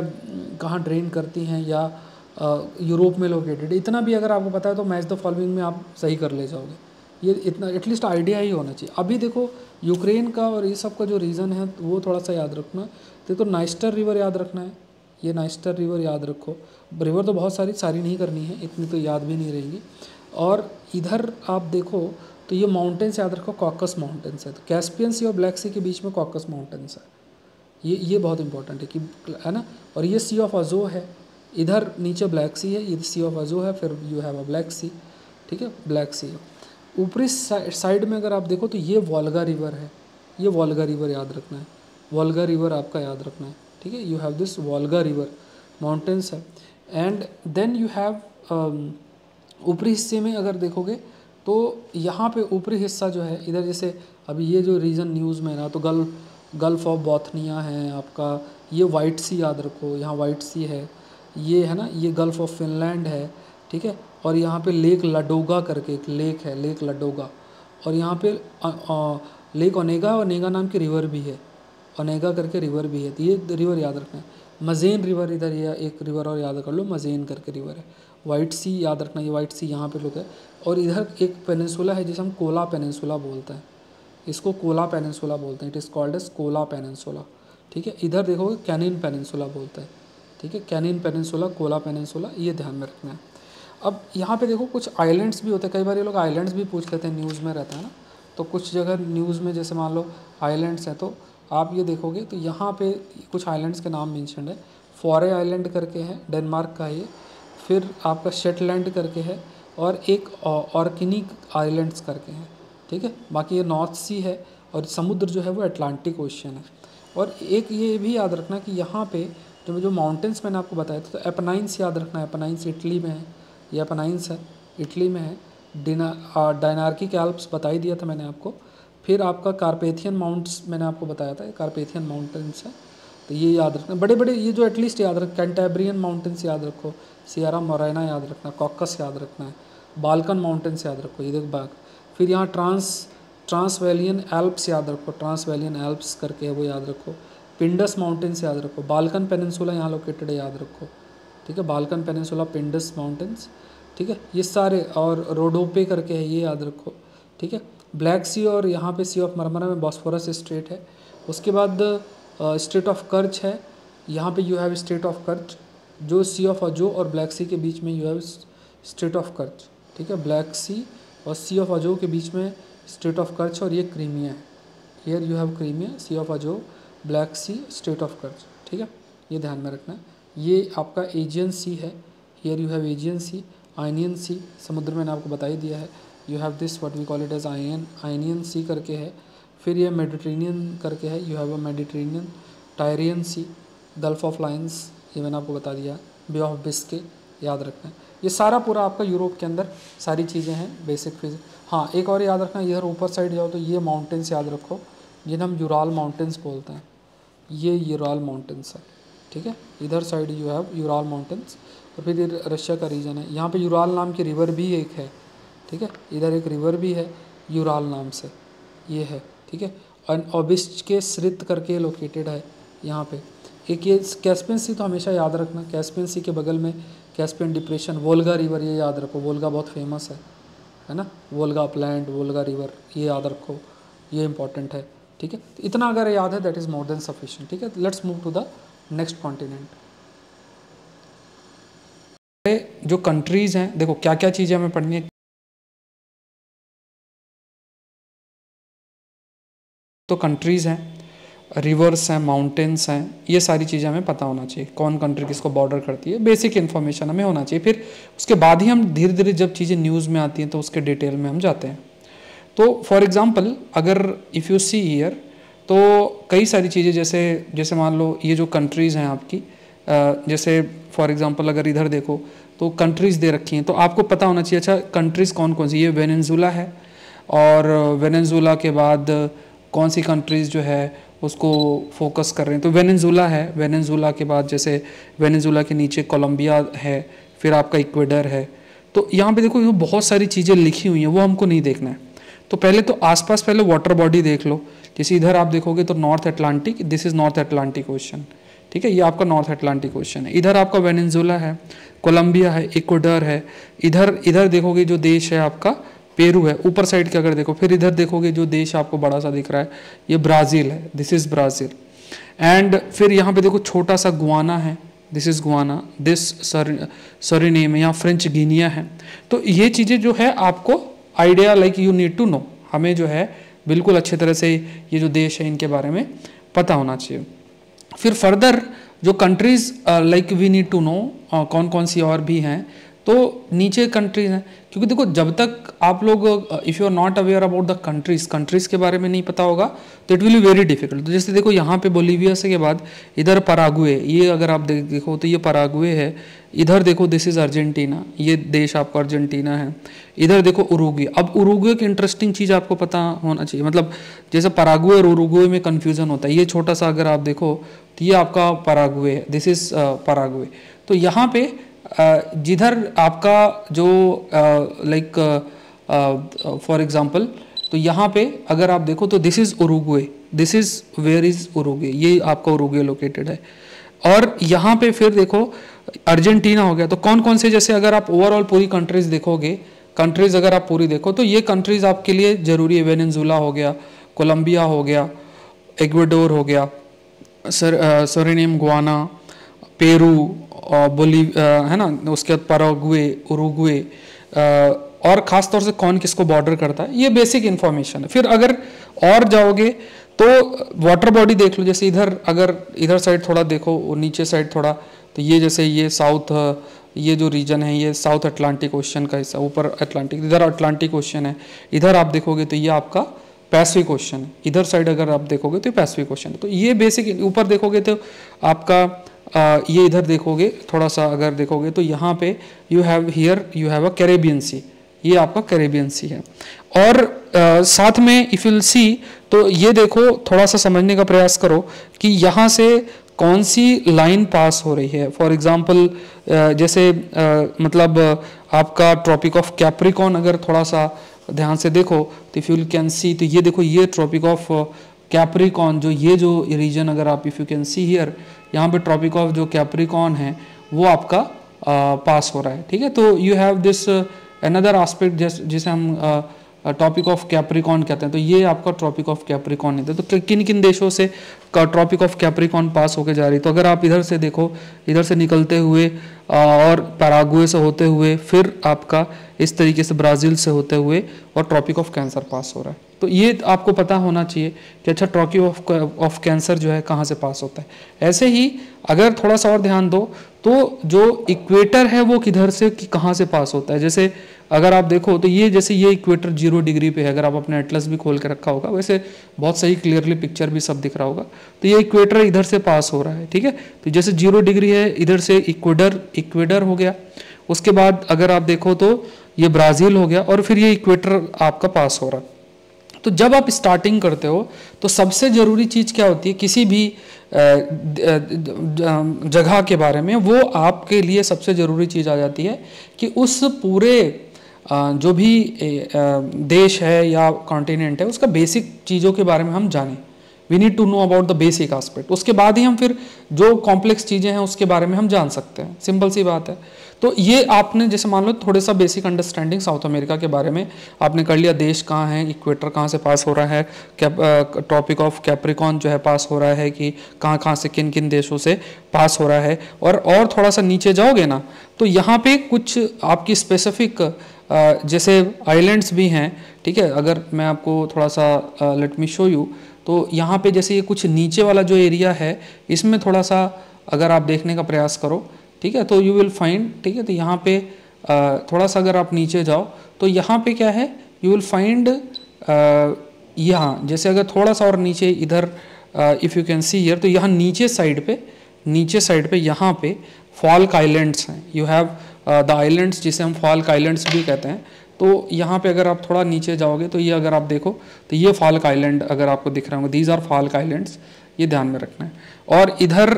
कहाँ ड्रेन करती हैं, या यूरोप में लोकेटेड, इतना भी अगर आपको पता है तो मैच द फॉलोइंग में आप सही कर ले जाओगे। ये इतना एटलीस्ट आइडिया ही होना चाहिए। अभी देखो यूक्रेन का और ये सब का जो रीज़न है वो थोड़ा सा याद रखना। देखो नाइस्टर रिवर याद रखना है, ये नाइस्टर रिवर याद रखो। रिवर तो बहुत सारी नहीं करनी है, इतनी तो याद भी नहीं रहेंगी। और इधर आप देखो तो ये माउंटेन्स याद रखो, कॉकस माउंटेन्स है, तो कैस्पियन सी और ब्लैक सी के बीच में कॉकस माउंटेन्स है, ये बहुत इंपॉर्टेंट है कि, है ना। और ये सी ऑफ अजो है, इधर नीचे ब्लैक सी है, ये सी ऑफ अजो है, फिर यू हैव अ ब्लैक सी, ठीक है, ब्लैक सी है। ऊपरी साइड में अगर आप देखो तो ये वोल्गा रिवर है, ये वोल्गा रिवर याद रखना है, वोल्गा रिवर आपका याद रखना है, ठीक है। You have this Volga river, mountains है। एंड देन यू हैव ऊपरी हिस्से में अगर देखोगे तो यहाँ पे ऊपरी हिस्सा जो है इधर, जैसे अभी ये जो रीजन न्यूज़ में ना, तो गल्फ ऑफ बॉथनिया है आपका, ये वाइट सी याद रखो, यहाँ वाइट सी है, ये है ना, ये गल्फ ऑफ फिनलैंड है, ठीक है। और यहाँ पे लेक लडोगा करके एक लेक है, लेक लडोगा, और यहाँ पे लेक ओनेगा, ओनेगा नाम की रिवर भी है, ओनेगा करके रिवर भी है, तो ये रिवर याद रखना है। मज़ेन रिवर इधर, ये एक रिवर और याद कर लो, मज़ेन करके रिवर है। वाइट सी याद रखना, ये वाइट सी यहाँ पे लोग है। और इधर एक पेनिनसुला है जिसे हम कोला पेनिनसुला बोलते हैं, इसको कोला पेनिनसुला बोलते हैं, it is called as Kola peninsula, ठीक है। इधर देखोगे कैनिन पेनिनसुला बोलते हैं, ठीक है, कैनिन पेनिनसुला, कोला पेनिनसुला, ये ध्यान में रखना है। अब यहाँ पे देखो कुछ आइलैंड्स भी होते हैं, कई बार ये लोग आइलैंड्स भी पूछ लेते हैं, न्यूज़ में रहता है ना। तो कुछ जगह न्यूज़ में जैसे मान लो आइलैंड्स हैं, तो आप ये देखोगे तो यहाँ पे कुछ आइलैंड्स के नाम मेंशन है। फॉरे आइलैंड करके है, डेनमार्क का है ये। फिर आपका शेटलैंड करके है, और एक ऑर्किनिक आइलैंड्स करके हैं, ठीक है। बाकी ये नॉर्थ सी है, और समुद्र जो है वो अटलांटिक ओशियन है। और एक ये भी याद रखना कि यहाँ पे जो माउंटेन्स मैंने आपको बताया था, तो एपनाइंस याद रखना है। एपनाइंस इटली में है, ये एपनाइंस है, इटली में है। डायनार्किक एल्प्स बता ही दिया था मैंने आपको। फिर आपका कारपेथियन माउंट्स मैंने आपको बताया था, कारपेथियन माउंटेन्स है, तो ये याद रखना। बड़े बड़े ये जो एटलीस्ट याद रख, कैंटेब्रियन माउंटेन्स याद रखो, सियरा मोरेना याद रखना, कॉकस याद रखना है, बाल्कन माउंटेन्स याद रखो, ये देखो बाग। फिर यहाँ ट्रांसवैलियन एल्प्स याद रखो, ट्रांसवैलियन एल्प्स करके है वो याद रखो। पिंडस माउंटेन्स याद रखो, बाल्कन पेनिनसुला यहाँ लोकेटेड है, याद रखो, ठीक है। बाल्कन पेनिनसुला, पिंडस माउंटेन्स, ठीक है, ये सारे। और रोडोपे करके है, ये याद रखो, ठीक है। ब्लैक सी और यहाँ पे सी ऑफ मरमरा में बॉस्फोरस स्ट्रेट है। उसके बाद स्ट्रेट ऑफ कर्च है, यहाँ पे यू हैव स्ट्रेट ऑफ कर्च, जो सी ऑफ अजो और ब्लैक सी के बीच में you have straight of Kerch, ठीक है। ब्लैक सी और सी ऑफ अजो के बीच में स्ट्रेट ऑफ कर्च, और ये क्रीमिया है। Here you have Crimea, sea of Azov, Black Sea, strait of Kerch, ठीक है, ये ध्यान में रखना है। ये आपका एजियन सी है, here you have Aegean sea. Ionian sea, समुद्र मैंने आपको बता ही दिया है, you have this what we call it as Ionian sea करके है। फिर ये मेडिटेरेनियन करके है, you have a Mediterranean. Tyrrhenian sea, gulf of lions, ये मैंने आपको बता दिया। बे ऑफ बिस्के याद रखना है। ये सारा पूरा आपका यूरोप के अंदर सारी चीज़ें हैं, बेसिक फिजिक्स। हाँ, एक और याद रखना, इधर ऊपर साइड जाओ तो ये माउंटेन्स याद रखो, जिन्हें हम यूराल माउंटेन्स बोलते हैं, ये यूराल माउंटेन्स है, ठीक है। इधर side you have Ural mountains, और फिर ये रशिया का रीजन है। यहाँ पे यूराल नाम की रिवर भी एक है, ठीक है, इधर एक रिवर भी है यूराल नाम से, ये है, ठीक है। और ओबिस्क के स्रित करके लोकेटेड है यहाँ पे। एक ये कैस्पियन सी तो हमेशा याद रखना, कैस्पियन सी के बगल में कैस्पियन डिप्रेशन, वोल्गा रिवर, ये याद रखो, वोल्गा बहुत फेमस है ना, वोल्गा अपलैंड, वोल्गा रिवर, ये याद रखो, ये इंपॉर्टेंट है, ठीक है। तो इतना अगर याद है that is more than sufficient, ठीक है। Let's move to the next continent. जो कंट्रीज़ हैं, देखो क्या क्या चीज़ें हमें पढ़नी है। तो कंट्रीज़ हैं, रिवर्स हैं, माउंटेन्स हैं, ये सारी चीज़ें हमें पता होना चाहिए, कौन कंट्री किसको बॉर्डर करती है, बेसिक इन्फॉर्मेशन हमें होना चाहिए। फिर उसके बाद ही हम धीरे धीरे जब चीज़ें न्यूज़ में आती हैं तो उसके डिटेल में हम जाते हैं। तो फॉर एग्जांपल अगर इफ़ यू सी हियर, तो कई सारी चीज़ें जैसे मान लो ये जो कंट्रीज़ हैं आपकी, जैसे फॉर एग्जांपल अगर इधर देखो तो कंट्रीज़ दे रखी हैं, तो आपको पता होना चाहिए अच्छा कंट्रीज़ कौन कौन सी। ये वेनेजुला है, और वेनेजुला के बाद कौन सी कंट्रीज़ जो है उसको फोकस कर रहे हैं, तो वेनेजुला है। वेनेजुला के बाद जैसे वेनेजुला के नीचे कोलंबिया है, फिर आपका इक्वेडर है। तो यहाँ पे देखो ये बहुत सारी चीज़ें लिखी हुई हैं, वो हमको नहीं देखना है। तो पहले तो आसपास पहले वाटर बॉडी देख लो। जैसे इधर आप देखोगे तो north Atlantic, this is north Atlantic ocean, ठीक है, ये आपका नॉर्थ अटलांटिक ओशन है। इधर आपका वेनेजुला है, कोलंबिया है, इक्वेडर है। इधर देखोगे जो देश है आपका पेरू है, ऊपर साइड के अगर देखो। फिर इधर देखोगे जो देश आपको बड़ा सा दिख रहा है, ये ब्राज़ील है, दिस इज़ ब्राज़ील। एंड फिर यहाँ पे देखो छोटा सा गुआना है, this is Guana, this Suriname है, यहाँ फ्रेंच गिनिया है। तो ये चीज़ें जो है आपको idea like you need to know, हमें जो है बिल्कुल अच्छे तरह से ये जो देश है इनके बारे में पता होना चाहिए। फिर फर्दर जो countries like we need to know कौन कौन सी और भी हैं, तो नीचे कंट्रीज़ हैं। क्योंकि देखो जब तक आप लोग if you are not aware about the countries के बारे में नहीं पता होगा तो it will be very difficult. तो जैसे देखो यहाँ पे बोलीविया से के बाद इधर पराग्वे, ये अगर आप देखो तो ये पराग्वे है। इधर देखो दिस इज़ अर्जेंटीना, ये देश आपका अर्जेंटीना है। इधर देखो उरुग्वे। अब उरुग्वे की इंटरेस्टिंग चीज़ आपको पता होना चाहिए, मतलब जैसे पराग्वे और उरुग्वे में कन्फ्यूज़न होता है। ये छोटा सा अगर आप देखो तो ये आपका पराग्वे है, दिस इज़ पराग्वे। तो यहाँ पे जिधर आपका जो लाइक फॉर एग्जांपल, तो यहाँ पे अगर आप देखो तो this is Uruguay, this is where is Uruguay, ये आपका उरुग्वे लोकेटेड है। और यहाँ पे फिर देखो अर्जेंटीना हो गया। तो कौन कौन से, जैसे अगर आप ओवरऑल पूरी कंट्रीज़ देखोगे, कंट्रीज़ अगर आप पूरी देखो तो ये कंट्रीज़ आपके लिए ज़रूरी है। वेनेजुला हो गया, कोलंबिया हो गया, इक्वाडोर हो गया, सरीनेम, गुआना, पेरू, है ना, उसके बाद पैराग्वे, उरुग्वे, और ख़ास तौर से कौन किसको बॉर्डर करता है, ये बेसिक इन्फॉर्मेशन है। फिर अगर और जाओगे तो वाटर बॉडी देख लो, जैसे इधर अगर इधर साइड थोड़ा देखो और नीचे साइड थोड़ा, तो ये जैसे ये साउथ, ये जो रीजन है ये साउथ अटलांटिक ओशन का हिस्सा, ऊपर अटलांटिक, इधर अटलांटिक ओशन है। इधर आप देखोगे तो ये आपका पैसिफिक ओशन है, इधर साइड अगर आप देखोगे तो पैसिफिक ओशन है। तो ये बेसिक, ऊपर देखोगे तो आपका ये इधर देखोगे थोड़ा सा अगर देखोगे तो यहाँ पे you have a Caribbean sea, ये आपका कैरेबियन सी है। और साथ में इफ यू सी तो ये देखो, थोड़ा सा समझने का प्रयास करो कि यहाँ से कौन सी लाइन पास हो रही है। फॉर एग्जांपल जैसे मतलब आपका ट्रॉपिक ऑफ कैप्रिकॉर्न अगर थोड़ा सा ध्यान से देखो तो इफ यू कैन सी, तो ये देखो ये ट्रॉपिक ऑफ कैप्रिकॉर्न, जो ये जो रीजन अगर आप if you can see here, यहाँ पे ट्रॉपिक ऑफ जो कैप्रिकॉर्न है वो आपका पास हो रहा है, ठीक है। तो you have this another aspect जिसे हम टॉपिक ऑफ कैप्रिकॉर्न कहते हैं। तो ये आपका ट्रॉपिक ऑफ कैप्रिकॉर्न है। तो किन किन देशों से ट्रॉपिक ऑफ कैप्रिकॉर्न पास होके जा रही, तो अगर आप इधर से देखो, इधर से निकलते हुए और पैराग्वे से होते हुए, फिर आपका इस तरीके से ब्राज़ील से होते हुए और ट्रॉपिक ऑफ कैंसर पास हो रहा है। तो ये आपको पता होना चाहिए कि अच्छा ट्रॉपिक ऑफ कैंसर जो है कहाँ से पास होता है। ऐसे ही अगर थोड़ा सा और ध्यान दो तो जो इक्वेटर है वो किधर से कहाँ से पास होता है। जैसे अगर आप देखो तो ये जैसे ये इक्वेटर 0 डिग्री पे है, अगर आप अपने एटलस भी खोल के रखा होगा, वैसे बहुत सही क्लियरली पिक्चर भी सब दिख रहा होगा। तो ये इक्वेटर इधर से पास हो रहा है, ठीक है। तो जैसे 0 डिग्री है, इधर से इक्वेटर हो गया। उसके बाद अगर आप देखो तो ये ब्राज़ील हो गया और फिर ये इक्वेटर आपका पास हो रहा है। तो जब आप स्टार्टिंग करते हो तो सबसे ज़रूरी चीज़ क्या होती है किसी भी जगह के बारे में, वो आपके लिए सबसे ज़रूरी चीज़ आ जाती है कि उस पूरे जो भी देश है या कॉन्टिनेंट है उसका बेसिक चीज़ों के बारे में हम जानें। We need to know about the basic aspect. उसके बाद ही हम फिर जो कॉम्प्लेक्स चीज़ें हैं उसके बारे में हम जान सकते हैं। सिंपल सी बात है। तो ये आपने जैसे मान लो थोड़ा सा बेसिक अंडरस्टैंडिंग साउथ अमेरिका के बारे में आपने कर लिया, देश कहाँ है, इक्वेटर कहाँ से पास हो रहा है, ट्रॉपिक ऑफ कैप्रिकॉर्न जो है पास हो रहा है कि कहाँ कहाँ से किन किन देशों से पास हो रहा है। और थोड़ा सा नीचे जाओगे ना तो यहाँ पे कुछ आपकी स्पेसिफिक जैसे आइलैंड्स भी हैं, ठीक है। अगर मैं आपको थोड़ा सा लेट मी शो यू, तो यहाँ पे जैसे ये कुछ नीचे वाला जो एरिया है इसमें थोड़ा सा अगर आप देखने का प्रयास करो, ठीक है, तो यू विल फाइंड, ठीक है। तो यहाँ पे थोड़ा सा अगर आप नीचे जाओ तो यहाँ पे क्या है, यू विल फाइंड यहाँ जैसे अगर थोड़ा सा और नीचे इधर if you can see here, तो यहाँ नीचे साइड पे यहाँ पे फॉल्क आइलैंड्स हैं। यू हैव द आइलैंड्स जिसे हम फॉल्क आइलैंड्स भी कहते हैं। तो यहाँ पे अगर आप थोड़ा नीचे जाओगे तो ये अगर आप देखो तो ये फॉल्क आइलैंड अगर आपको दिख रहा होगा, दीज आर फॉल्क आइलैंड्स, ये ध्यान में रखना है। और इधर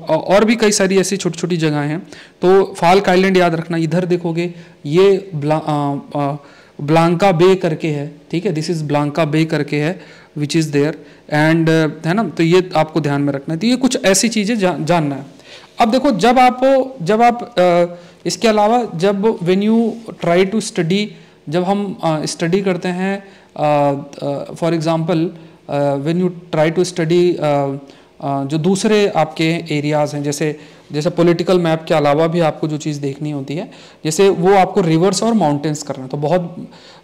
और भी कई सारी ऐसी छोटी छोटी जगह हैं। तो फॉल्क आइलैंड याद रखना, इधर देखोगे ये ब्लांका बे करके है, ठीक है, दिस इज ब्लांका बे करके है विच इज़ देयर एंड है ना। तो ये आपको ध्यान में रखना है। तो ये कुछ ऐसी चीज़ें जानना है। अब देखो जब आप इसके अलावा जब when you try to study, जब हम स्टडी करते हैं for example when you try to study जो दूसरे आपके एरियाज़ हैं, जैसे पॉलिटिकल मैप के अलावा भी आपको जो चीज़ देखनी होती है, जैसे वो आपको रिवर्स और माउंटेन्स करना। तो बहुत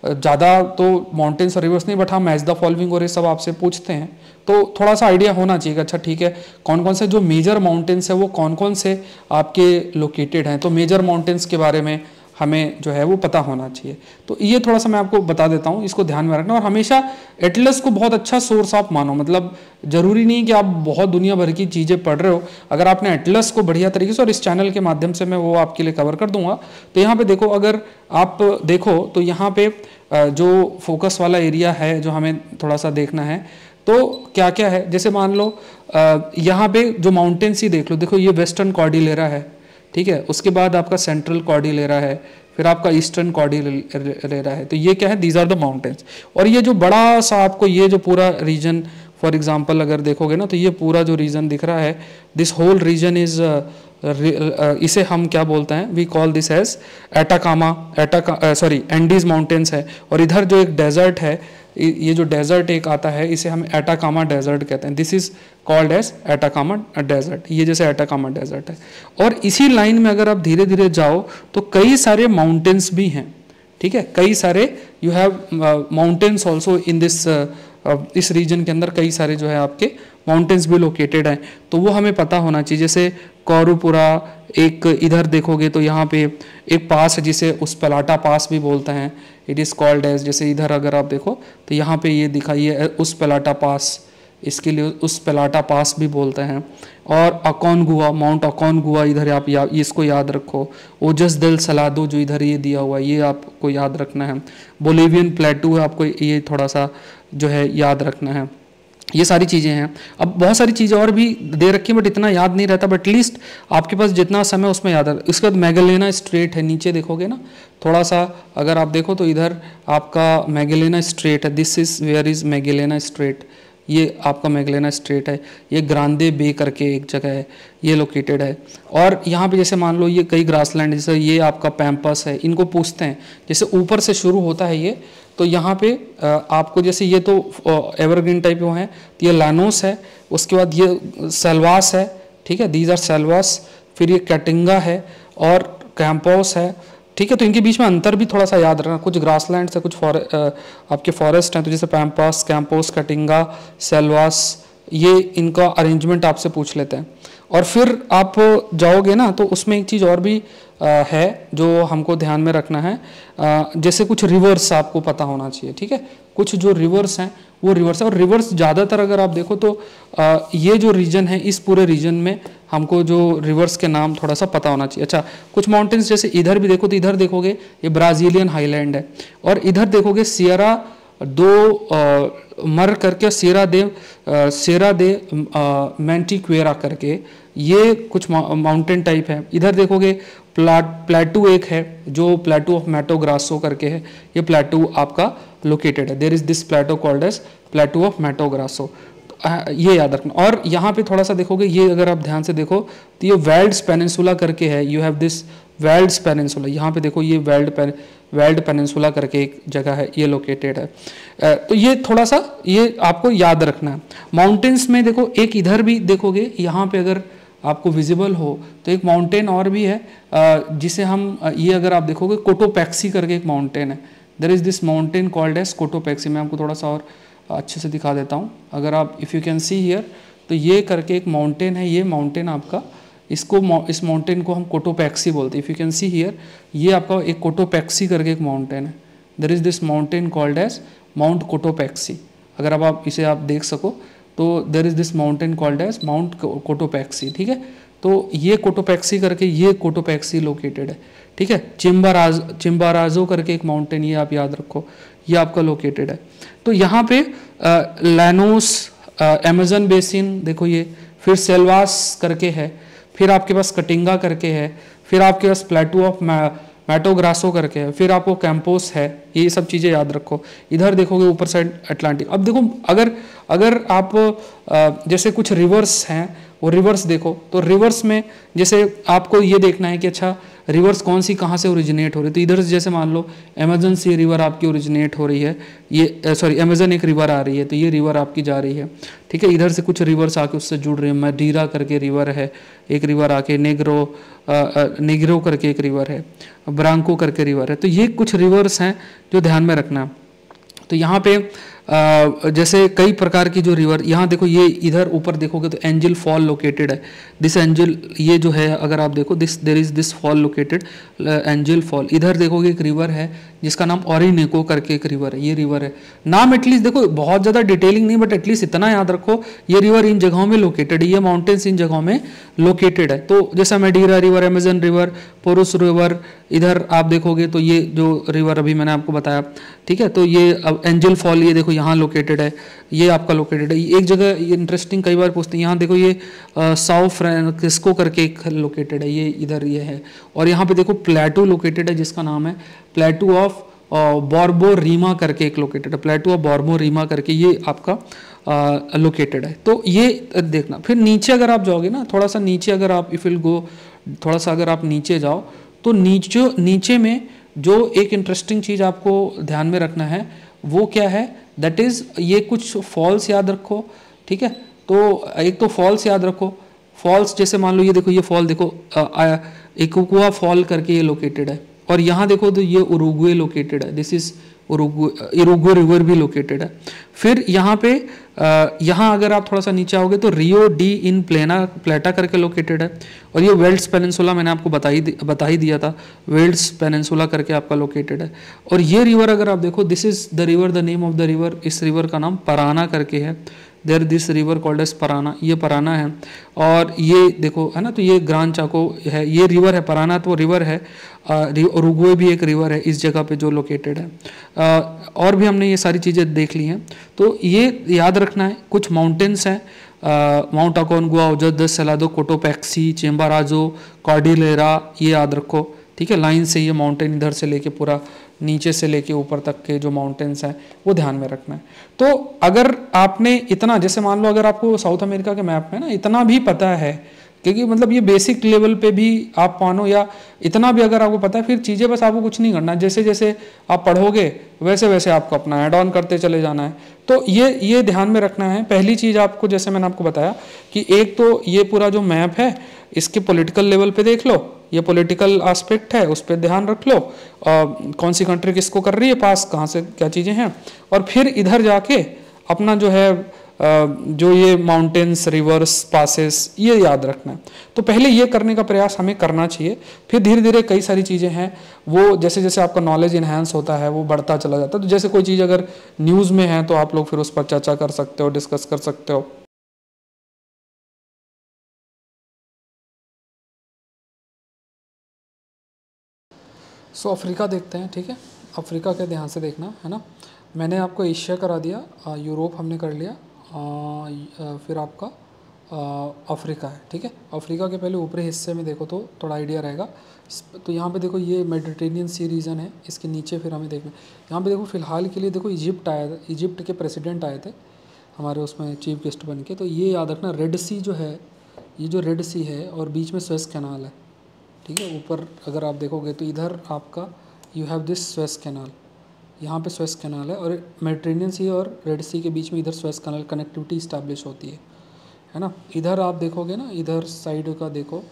ज़्यादा तो माउंटेन्स और रिवर्स नहीं, बट हाँ मैच द फॉलोइंग और ये सब आपसे पूछते हैं तो थोड़ा सा आइडिया होना चाहिए। अच्छा ठीक है, कौन कौन से जो मेजर माउंटेन्स है वो कौन कौन से आपके लोकेटेड हैं। तो मेजर माउंटेन्स के बारे में हमें जो है वो पता होना चाहिए। तो ये थोड़ा सा मैं आपको बता देता हूँ, इसको ध्यान में रखना। और हमेशा एटलस को बहुत अच्छा सोर्स आप मानो, मतलब ज़रूरी नहीं कि आप बहुत दुनिया भर की चीज़ें पढ़ रहे हो। अगर आपने एटलस को बढ़िया तरीके से, और इस चैनल के माध्यम से मैं वो आपके लिए कवर कर दूंगा। तो यहाँ पे देखो, अगर आप देखो तो यहाँ पे जो फोकस वाला एरिया है जो हमें थोड़ा सा देखना है, तो क्या क्या है, जैसे मान लो यहाँ पे जो माउंटेन्स ही देख लो। देखो ये वेस्टर्न कॉर्डिलेरा है, ठीक है, उसके बाद आपका सेंट्रल कॉर्डिलेरा है, फिर आपका ईस्टर्न कॉर्डिलेरा है। तो ये क्या है, दीज आर द माउंटेन्स। और ये जो बड़ा सा आपको ये जो पूरा रीजन फॉर एग्जांपल अगर देखोगे ना, तो ये पूरा जो रीजन दिख रहा है, दिस होल रीजन इज इसे हम क्या बोलते हैं, we call this as Andes mountains है। और इधर जो एक डेजर्ट है ये जो डेजर्ट एक आता है इसे हम एटाकामा डेजर्ट कहते हैं। This is called as Atacama desert, ये जैसे एटाकामा डेजर्ट है। और इसी लाइन में अगर आप धीरे धीरे जाओ तो कई सारे माउंटेन्स भी हैं, ठीक है, कई सारे you have mountains also in this, इस रीजन के अंदर कई सारे जो है आपके माउंटेन्स भी लोकेटेड हैं, तो वो हमें पता होना चाहिए। जैसे कौरुपुरा, एक इधर देखोगे तो यहाँ पे एक पास है जिसे उस्पलाटा पास भी बोलते हैं, इट इज़ कॉल्ड एज, जैसे इधर अगर आप देखो तो यहाँ पे ये दिखाइए उस्पलाटा पास, इसके लिए उस्पलाटा पास भी बोलते हैं। और अकोनगुआ, माउंट अकोनगुआ इधर आप इसको याद रखो। ओजस देल सलादो जो इधर ये दिया हुआ है ये आपको याद रखना है। बोलिवियन प्लेटू है, आपको ये थोड़ा सा जो है याद रखना है। ये सारी चीज़ें हैं। अब बहुत सारी चीज़ें और भी दे रखी हैं बट इतना याद नहीं रहता, बट एटलीस्ट आपके पास जितना समय उसमें याद है। उसके बाद मैगेलेना स्ट्रेट है, नीचे देखोगे ना थोड़ा सा अगर आप देखो तो इधर आपका मैगेलेना स्ट्रेट है। This is where is Magellan strait, ये आपका मैगेलेना स्ट्रेट है। ये ग्रांदे बे करके एक जगह है, ये लोकेटेड है। और यहाँ पे जैसे मान लो ये कई ग्रासलैंड, जैसे ये आपका पैम्पस है, इनको पूछते हैं जैसे ऊपर से शुरू होता है ये, तो यहाँ पे आपको जैसे ये तो एवरग्रीन टाइप वो हैं, तो ये लैनोस है, उसके बाद ये सेल्वास है, ठीक है, दीज आर सेल्वास। फिर ये कैटिंगा है और कैंपोस है, ठीक है। तो इनके बीच में अंतर भी थोड़ा सा याद रखना, कुछ ग्रासलैंड है, कुछ आपके फॉरेस्ट हैं, तो जैसे पैम्पास, कैंपोस, कैटिंगा, सेल्वास, ये इनका अरेंजमेंट आपसे पूछ लेते हैं। और फिर आप जाओगे ना तो उसमें एक चीज़ और भी है जो हमको ध्यान में रखना है, जैसे कुछ रिवर्स आपको पता होना चाहिए, ठीक है। कुछ जो रिवर्स हैं वो रिवर्स है, और रिवर्स ज़्यादातर अगर आप देखो तो ये जो रीजन है इस पूरे रीजन में हमको जो रिवर्स के नाम थोड़ा सा पता होना चाहिए। अच्छा, कुछ माउंटेन्स जैसे इधर भी देखो तो इधर देखोगे ये ब्राज़ीलियन हाईलैंड है, और इधर देखोगे सियरा दो मर करके सेरा दे मैंटिक्वेरा करके, ये कुछ माउंटेन टाइप है। इधर देखोगे प्लेटू एक है जो प्लेटू ऑफ मैटो ग्रासो करके है, ये प्लेटू आपका लोकेटेड है। There is this plateau called as plateau of Mato Grosso, ये याद रखना। और यहाँ पे थोड़ा सा देखोगे, ये अगर आप ध्यान से देखो तो ये वेल्ड्स पेनिनसुला करके है, you have this welds peninsula, यहाँ पे देखो ये वेल्ड पेनिनसुला करके एक जगह है, ये लोकेटेड है। तो ये थोड़ा सा ये आपको याद रखना है। माउंटेन्स में देखो एक इधर भी देखोगे, यहाँ पे अगर आपको विजिबल हो तो एक माउंटेन और भी है जिसे हम ये अगर आप देखोगे कोटोपैक्सी करके एक माउंटेन है। There is this mountain called as Cotopaxi. मैं आपको थोड़ा सा और अच्छे से दिखा देता हूँ। अगर आप if you can see here, तो ये करके एक माउंटेन है, ये माउंटेन आपका इस माउंटेन को हम कोटोपैक्सी बोलते हैं। If you can see here, ये आपका एक कोटोपैक्सी करके एक माउंटेन है। There is this mountain called as mount Cotopaxi. अगर आप इसे आप देख सको तो there is this mountain called as mount Cotopaxi, ठीक है। तो ये कोटोपैक्सी करके ये कोटोपैक्सी लोकेटेड है, ठीक है। चिम्बाराजो करके एक माउंटेन, ये आप याद रखो, ये आपका लोकेटेड है। तो यहाँ पे लैनोस, अमेजन बेसिन देखो ये, फिर सेल्वास करके है, फिर आपके पास कटिंगा करके है, फिर आपके पास प्लेटू ऑफ मैटो ग्रासो करके है, फिर आपको कैंपोस है, ये सब चीज़ें याद रखो। इधर देखोगे ऊपर साइड अटलांटिक। अब देखो अगर आप जैसे कुछ रिवर्स हैं, वो रिवर्स देखो तो रिवर्स में जैसे आपको ये देखना है कि अच्छा रिवर्स कौन सी कहाँ से ओरिजिनेट हो रही है। तो इधर से जैसे मान लो अमेजन से रिवर आपकी ओरिजिनेट हो रही है, ये सॉरी अमेजन एक रिवर आ रही है, तो ये रिवर आपकी जा रही है, ठीक है। इधर से कुछ रिवर्स आके उससे जुड़ रही है, मडीरा करके रिवर है, एक रिवर आके नेग्रो करके एक रिवर है, ब्रांको करके रिवर है। तो ये कुछ रिवर्स हैं जो ध्यान में रखना। तो यहाँ पे जैसे कई प्रकार की जो रिवर, यहाँ देखो ये इधर ऊपर देखोगे तो एंजल फॉल लोकेटेड है। दिस एंजल, ये जो है अगर आप देखो this there is this fall located Angel fall. इधर देखोगे एक रिवर है जिसका नाम ओरिनेको करके एक रिवर है, ये रिवर है। नाम एटलीस्ट देखो बहुत ज़्यादा डिटेलिंग नहीं, बट एटलीस्ट इतना याद रखो ये रिवर इन जगहों में लोकेटेड है, ये माउंटेन्स इन जगहों में लोकेटेड है। तो जैसा मेडीरा रिवर, अमेजन रिवर, पोरुस रिवर, इधर आप देखोगे तो ये जो रिवर अभी मैंने आपको बताया, ठीक है। तो ये एंजल फॉल ये देखो यहाँ लोकेटेड है, ये आपका लोकेटेड है। एक जगह इंटरेस्टिंग कई बार पूछते हैं, यहाँ देखो ये साउ फ्रांसिस्को करके एक लोकेटेड है, ये इधर ये है। और यहाँ पे देखो प्लेटू लोकेटेड है जिसका नाम है प्लेटू ऑफ बोर्बोरीमा करके एक लोकेटेड है, प्लेटू ऑफ बोर्बोरीमा करके ये आपका लोकेटेड है। तो ये देखना। फिर नीचे अगर आप जाओगे ना, थोड़ा सा नीचे अगर आप इफ विल गो, थोड़ा सा अगर आप नीचे जाओ तो नीचे में जो एक इंटरेस्टिंग चीज़ आपको ध्यान में रखना है वो क्या है, दैट इज़ ये कुछ फॉल्स याद रखो, ठीक है। तो एक तो फॉल्स याद रखो, फॉल्स जैसे मान लो ये देखो, ये फॉल देखो, इकोकुआ फॉल करके ये लोकेटेड है, और यहाँ देखो तो ये उरुग्वे लोकेटेड है, दिस इज उरुग्वे रिवर भी लोकेटेड है। फिर यहाँ पे यहाँ अगर आप थोड़ा सा नीचे आओगे तो रियो डी इन प्लेटा करके लोकेटेड है, और ये वेल्ड्स पेनिनसुला मैंने आपको बता ही दिया था, वेल्ड्स पेनिनसुला करके आपका लोकेटेड है। और ये रिवर अगर आप देखो, this is the river, the name of the river, इस रिवर का नाम पराना करके है, there this river called S Parana, ये पराना है। और ये देखो है ना, तो ये ग्रांड चाको है, ये रिवर है, पराना तो रिवर है, उरुग्वे भी एक रिवर है इस जगह पे जो लोकेटेड है। और भी हमने ये सारी चीज़ें देख ली हैं, तो ये याद रखना है। कुछ माउंटेन्स हैं, माउंट अकोनगुआ, ओजद, सेलादो, कोटोपैक्सी, चेम्बाराजो, कॉर्डिलेरा, ये याद रखो, ठीक है। लाइन से ये माउंटेन इधर से लेके पूरा नीचे से लेके ऊपर तक के जो माउंटेन्स हैं वो ध्यान में रखना है। तो अगर आपने इतना, जैसे मान लो अगर आपको साउथ अमेरिका के मैप में ना इतना भी पता है, क्योंकि मतलब ये बेसिक लेवल पे भी आप मानो, या इतना भी अगर आपको पता है, फिर चीज़ें बस आपको कुछ नहीं करना, जैसे जैसे आप पढ़ोगे वैसे वैसे आपको अपना ऐड ऑन करते चले जाना है। तो ये ध्यान में रखना है। पहली चीज़ आपको, जैसे मैंने आपको बताया कि एक तो ये पूरा जो मैप है इसके पॉलिटिकल लेवल पे देख लो, ये पॉलिटिकल एस्पेक्ट है, उस पर ध्यान रख लो, कौन सी कंट्री किसको कर रही है पास, कहाँ से क्या चीज़ें हैं, और फिर इधर जाके अपना जो है जो ये माउंटेन्स, रिवर्स, पासेस, ये याद रखना है। तो पहले ये करने का प्रयास हमें करना चाहिए, फिर धीरे धीरे कई सारी चीज़ें हैं वो जैसे जैसे आपका नॉलेज इन्हांस होता है वो बढ़ता चला जाता है। तो जैसे कोई चीज़ अगर न्यूज़ में है तो आप लोग फिर उस पर चर्चा कर सकते हो, डिस्कस कर सकते हो। सो अफ्रीका देखते हैं, ठीक है। अफ्रीका के ध्यान से देखना है ना, मैंने आपको एशिया करा दिया, यूरोप हमने कर लिया, फिर आपका अफ्रीका है, ठीक है। अफ्रीका के पहले ऊपरी हिस्से में देखो तो थोड़ा आइडिया रहेगा। तो यहाँ पे देखो ये मेडिटेरेनियन सी रीजन है, इसके नीचे फिर हमें देखना, यहाँ पे देखो फिलहाल के लिए देखो इजिप्ट आया था, इजिप्ट के प्रेसिडेंट आए थे हमारे उसमें चीफ गेस्ट बन के। तो ये याद रखना, रेड सी जो है, ये जो रेड सी है और बीच में स्वेज कैनाल है, ठीक है। ऊपर अगर आप देखोगे तो इधर आपका you have this Suez canal, यहाँ पे स्वेज कैनाल है, और मेडिटेरेनियन सी और रेड सी के बीच में इधर स्वेज कैनाल कनेक्टिविटी इस्टेब्लिश होती है ना। इधर आप देखोगे ना, इधर साइड का देखो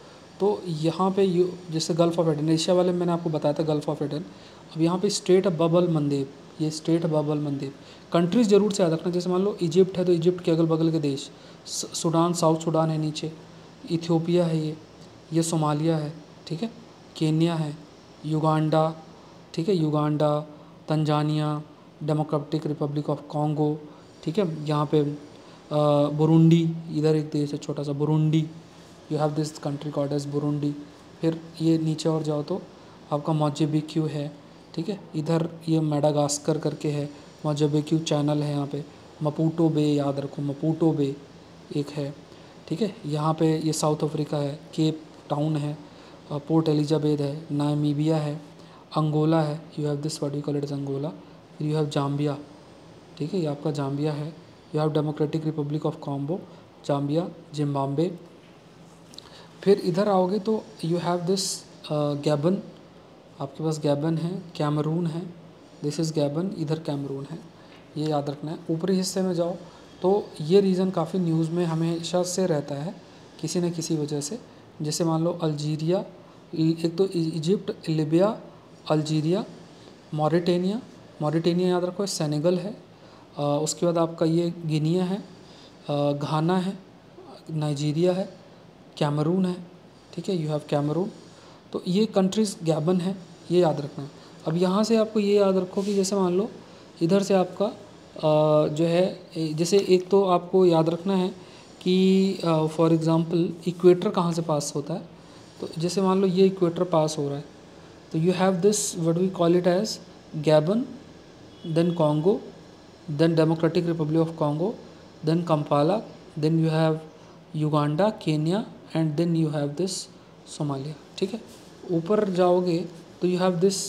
तो यहाँ पे जैसे गल्फ ऑफ एडन, एशिया वाले में मैंने आपको बताया था गल्फ ऑफ एडन। अब यहाँ पे स्टेट बबल मंदेब, ये स्टेट बबल मंदेब, कंट्रीज़ जरूर से याद रखना। जैसे मान लो इजिप्ट है तो इजिप्ट के अगल बगल के देश, सूडान, साउथ सूडान है नीचे, इथियोपिया है, ये सोमालिया है, ठीक है, केन्या है, युगांडा, ठीक है, Uganda, Tanzania, democratic Republic of Congo, ठीक है, यहाँ पे बुरुंडी, इधर एक देश है छोटा सा Burundi, you have this country called as Burundi. फिर ये नीचे और जाओ तो आपका मोज़ेम्बिक है, ठीक है, इधर ये मेडागास्कर करके है, मोज़ेम्बिक चैनल है यहाँ पे, मपूटो बे याद रखो, मपूटो बे एक है, ठीक है। यहाँ पे ये साउथ अफ्रीका है, केप टाउन है, पोर्ट एलिजाबेथ है, नामीबिया है, अंगोला है, you have this what you call it is Angola. फिर यू हैव जाम्बिया, ठीक है, ये आपका जाम्बिया है। You have Democratic Republic of Congo, Zambia, Zimbabwe. फिर इधर आओगे तो यू हैव दिस गैबन, आपके पास गैबन है, कैमरून है, दिस इज़ गैबन, इधर कैमरून है, ये याद रखना है। ऊपरी हिस्से में जाओ तो ये रीज़न काफ़ी न्यूज़ में हमेशा से रहता है किसी न किसी वजह से। जैसे मान लो अल्जीरिया, एक तो Egypt, Libya, Algeria, Mauritania, Mauritania याद रखो, सेनेगल है, उसके बाद आपका ये गिनिया है, घाना है, नाइजीरिया है, कैमरून है, ठीक है, यू हैव कैमरून। तो ये कंट्रीज़ गैबन है, ये याद रखना है। अब यहाँ से आपको ये याद रखो कि जैसे मान लो इधर से आपका जो है, जैसे एक तो आपको याद रखना है कि फॉर एग्ज़ाम्पल इक्वेटर कहाँ से पास होता है। तो जैसे मान लो ये इक्वेटर पास हो रहा है, तो you have this what we call it as Gabon, then Congo, then Democratic Republic of Congo, then Kampala, then you have Uganda, Kenya, and then you have this Somalia, ठीक है। ऊपर जाओगे तो you have this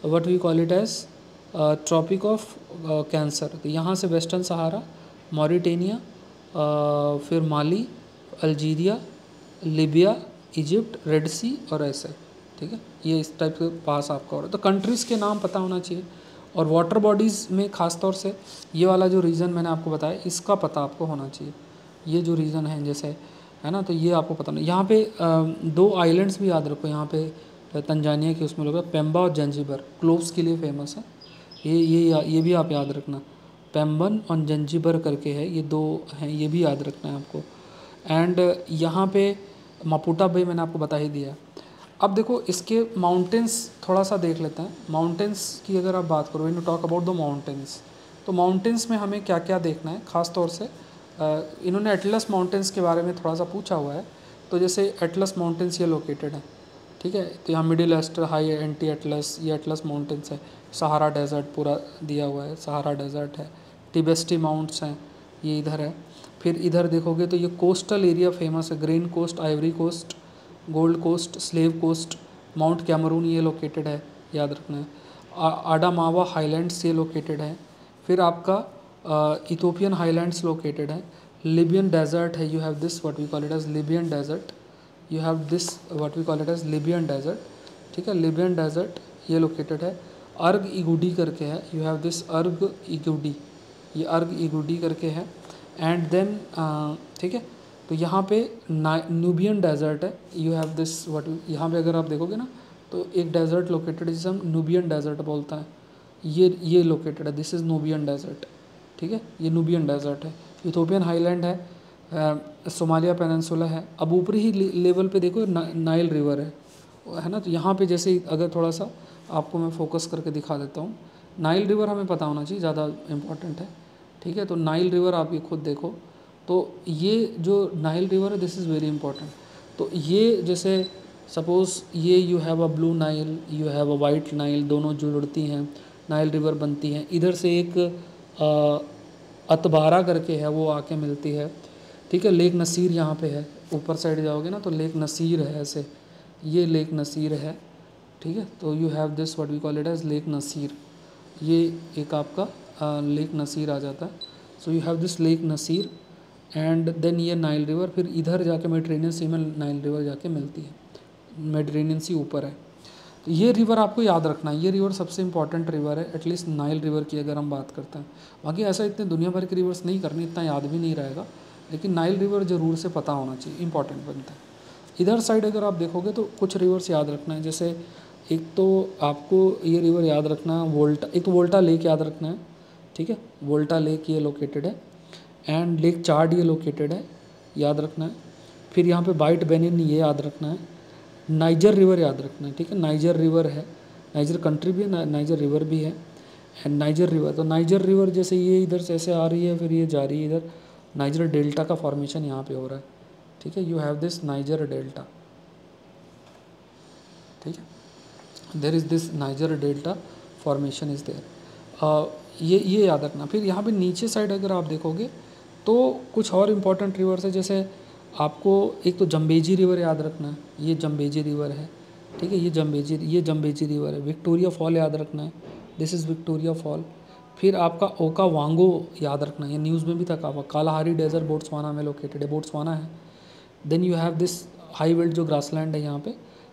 what we call it as Tropic of Cancer। तो यहाँ से western सहारा, Mauritania, फिर माली, Algeria, Libya, Egypt, red सी और ऐसे, ठीक है, ये इस टाइप के पास आपका हो रहा है। तो कंट्रीज़ के नाम पता होना चाहिए, और वाटर बॉडीज़ में ख़ास तौर से ये वाला जो रीजन मैंने आपको बताया इसका पता आपको होना चाहिए। ये जो रीजन है जैसे है ना, तो ये आपको पता नहीं। यहाँ पे 2 आइलैंड्स भी याद रखो, यहाँ पे तंजानिया के उसमें लोग पेम्बा और जंजीबर क्लोव्स के लिए फेमस है। ये भी आप याद रखना, पेम्बन और जंजीबर करके है, ये 2 हैं, ये भी याद रखना है आपको। एंड यहाँ पे मापुटा बे मैंने आपको बता ही दिया। अब देखो इसके माउंटेन्स थोड़ा सा देख लेते हैं। माउंटेन्स की अगर आप बात करो, when you talk about the mountains, तो माउंटेन्स में हमें क्या क्या देखना है ख़ास तौर से इन्होंने एटलस माउंटेन्स के बारे में थोड़ा सा पूछा हुआ है। तो जैसे एटलस माउंटेन्स ये लोकेटेड है, ठीक है, तो यहाँ मिडिल एस्टर हाई एंटी एटलस, ये एटलस माउंटेन्स है। सहारा डेजर्ट पूरा दिया हुआ है, सहारा डेजर्ट है। टिबेस्टी माउंट्स हैं, ये इधर है। फिर इधर देखोगे तो ये कोस्टल एरिया फेमस है, green coast, ivory coast, gold coast, slave coast, mount Cameroon ये लोकेटेड है, याद रखना है। आडामावा हाईलैंड्स ये लोकेटेड है। फिर आपका इथोपियन हाईलैंड्स लोकेटेड है। लिबियन डेजर्ट है, you have this what we call it as Libyan desert, you have this what we call it as Libyan desert, ठीक है, लिबियन डेजर्ट ये लोकेटेड है। अर्ग इगुडी करके है, यू हैव दिस अर्ग इगुडी, ये अर्ग इगुडी करके है। एंड देन ठीक है, तो यहाँ पे न्यूबियन डेजर्ट है, यू हैव दिस व्हाट, यहाँ पे अगर आप देखोगे ना तो एक डेजर्ट लोकेटेड है जिसे हम न्यूबियन डेजर्ट बोलता है, ये लोकेटेड है, दिस इज़ न्यूबियन डेजर्ट, ठीक है, ये न्यूबियन डेजर्ट है। इथोपियन हाईलैंड है, सोमालिया पेनिनसुला है। अब ऊपरी ही लेवल पे देखो नाइल रिवर है ना, तो यहाँ पे जैसे अगर थोड़ा सा आपको मैं फोकस करके दिखा देता हूँ। नाइल रिवर हमें पता होना चाहिए, ज़्यादा इम्पॉर्टेंट है, ठीक है। तो नाइल रिवर आप ये खुद देखो, तो ये जो नाइल रिवर है दिस इज़ वेरी इंपॉर्टेंट। तो ये जैसे सपोज़ ये you have a blue Nile, you have a white Nile, दोनों जुड़ती हैं, नाइल रिवर बनती हैं। इधर से एक अतबारा करके है, वो आके मिलती है, ठीक है। लेक नसीर यहाँ पे है, ऊपर साइड जाओगे ना तो लेक नसीर है, ऐसे ये लेक नसीर है, ठीक है। तो you have this what we call it as lake Nasser, ये एक आपका लेक नसीर आ जाता है। So you have this lake Nasser and then ये नाइल रिवर, फिर इधर जाके मेडिटेरेनियन सी में नाइल रिवर जाके मिलती है, मेडिटेरेनियन सी ऊपर है। तो ये रिवर आपको याद रखना है, ये रिवर सबसे इंपॉर्टेंट रिवर है, एटलीस्ट नाइल रिवर की अगर हम बात करते हैं। बाकी ऐसा इतने दुनिया भर के रिवर्स नहीं करनी, इतना याद भी नहीं रहेगा, लेकिन नाइल रिवर ज़रूर से पता होना चाहिए, इंपॉर्टेंट बनता है। इधर साइड अगर आप देखोगे तो कुछ रिवर्स याद रखना है, जैसे एक तो आपको ये रिवर याद रखना है वोल्टा, एक तो वोल्टा लेक याद रखना है, ठीक है, वोल्टा लेक ये लोकेटेड है। एंड लेक चार्ड ये लोकेटेड है, याद रखना है। फिर यहाँ पे बाइट बेनिन ये याद रखना है। नाइजर रिवर याद रखना है, ठीक है, नाइजर रिवर है, नाइजर कंट्री भी है, नाइजर रिवर भी है। एंड नाइजर रिवर, तो नाइजर रिवर जैसे ये इधर से ऐसे आ रही है, फिर ये जा रही है इधर, नाइजर डेल्टा का फॉर्मेशन यहाँ पे हो रहा है, ठीक है। You have this Niger delta, ठीक है, there is this Niger delta formation is there, ये याद रखना। फिर यहाँ पे नीचे साइड अगर आप देखोगे तो कुछ और इम्पोर्टेंट रिवर्स है, जैसे आपको एक तो जम्बेजी रिवर याद रखना है, ये जम्बेजी रिवर है, ठीक है, ये जम्बेजी रिवर है। विक्टोरिया फॉल याद रखना है, दिस इज़ विक्टोरिया फॉल। फिर आपका ओका वांगो याद रखना है, ये न्यूज़ में भी था काफा, कालाहारी डेजर्ट बोट्सवाना में लोकेटेड है, बोट्सवाना है। Then you have this high veld जो ग्रासलैंड है यहाँ पे,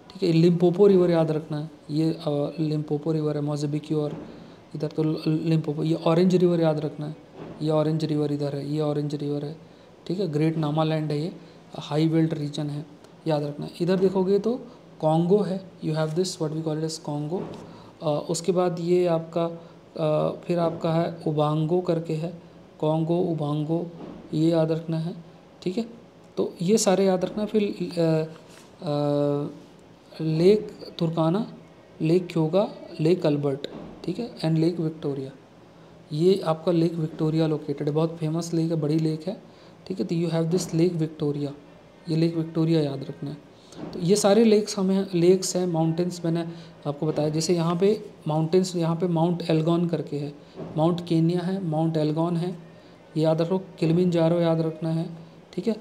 ठीक है। लिम्पोपो रिवर याद रखना है, ये लिम्पोपो रिवर है, मोज़ेम्बिक और इधर तो लिम्पोपो। ये ऑरेंज रिवर याद रखना है, ये ऑरेंज रिवर इधर है, ये ऑरेंज रिवर है, ठीक है। ग्रेट नामालैंड है, ये हाई वेल्ट रीजन है, याद रखना है। इधर देखोगे तो कॉन्गो है, you have this what we call it as Congo. उसके बाद ये आपका फिर आपका है उबांगो करके है, कॉन्गो उबांगो, ये याद रखना है, ठीक है। तो ये सारे याद रखना। फिर लेक तुर्काना, लेक क्योगा, लेक अल्बर्ट, ठीक है, एंड लेक विक्टोरिया, ये आपका लेक विक्टोरिया लोकेटेड है, बहुत फेमस लेक है, बड़ी लेक है, ठीक है। तो you have this lake Victoria, ये लेक विक्टोरिया याद रखना है। तो ये सारे लेक्स हैं। माउंटेन्स मैंने आपको बताया, जैसे यहाँ पे माउंटेन्स, यहाँ पे माउंट एल्गॉन करके है, माउंट केनिया है, माउंट एल्गॉन है, ये याद रखो। किलिमंजारो याद रखना है, ठीक है।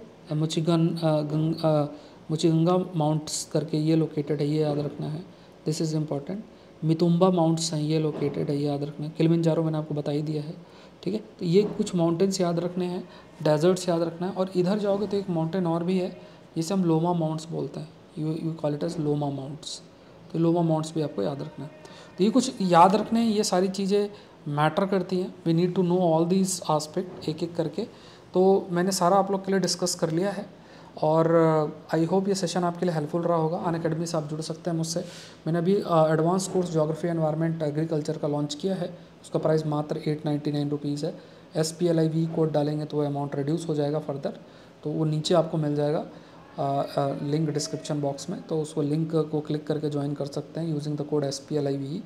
मुचिगंगा माउंट्स करके ये लोकेटेड है, ये याद रखना है, दिस इज़ इम्पॉर्टेंट। मितुम्बा माउंट्स हैं, ये लोकेटेड है, ये याद रखना है। किलिमंजारो मैंने आपको बता ही दिया है, ठीक है। तो ये कुछ माउंटेन्स याद रखने हैं, डेजर्ट्स याद रखना है। और इधर जाओगे तो एक माउंटेन और भी है, जिसे हम लोमा माउंट्स बोलते हैं, you call it as Loma mounts, तो लो अमाउंट्स भी आपको याद रखना है। तो ये कुछ याद रखने, ये सारी चीज़ें मैटर करती हैं। We need to know all these aspect एक एक करके। तो मैंने सारा आप लोग के लिए डिस्कस कर लिया है और आई होप ये सेशन आपके लिए हेल्पफुल रहा होगा। अनअकैडमी से आप जुड़ सकते हैं मुझसे। मैंने अभी advance course geography environment agriculture का लॉन्च किया है। उसका प्राइस मात्र 899 रुपीज़ है। SPLIV कोड डालेंगे तो वो अमाउंट रिड्यूस हो जाएगा फर्दर। तो वो नीचे आपको मिल जाएगा लिंक डिस्क्रिप्शन बॉक्स में, तो उसको लिंक को क्लिक करके ज्वाइन कर सकते हैं यूजिंग द कोड SPLIV।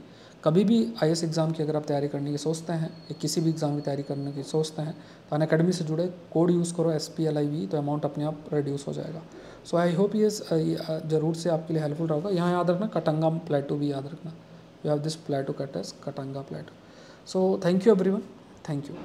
कभी भी IAS एग्ज़ाम की अगर आप तैयारी करने की सोचते हैं या किसी भी एग्ज़ाम की तैयारी करने की सोचते हैं तो अनअकैडमी से जुड़े, कोड यूज़ करो SPLIV, तो अमाउंट अपने आप रिड्यूस हो जाएगा। सो आई होप ये ज़रूर से आपके लिए हेल्पफुल रहेगा। यहाँ याद रखना कटंगा प्लेटो भी याद रखना। You have this plateau called as Katanga plateau. So thank you everyone, thank you.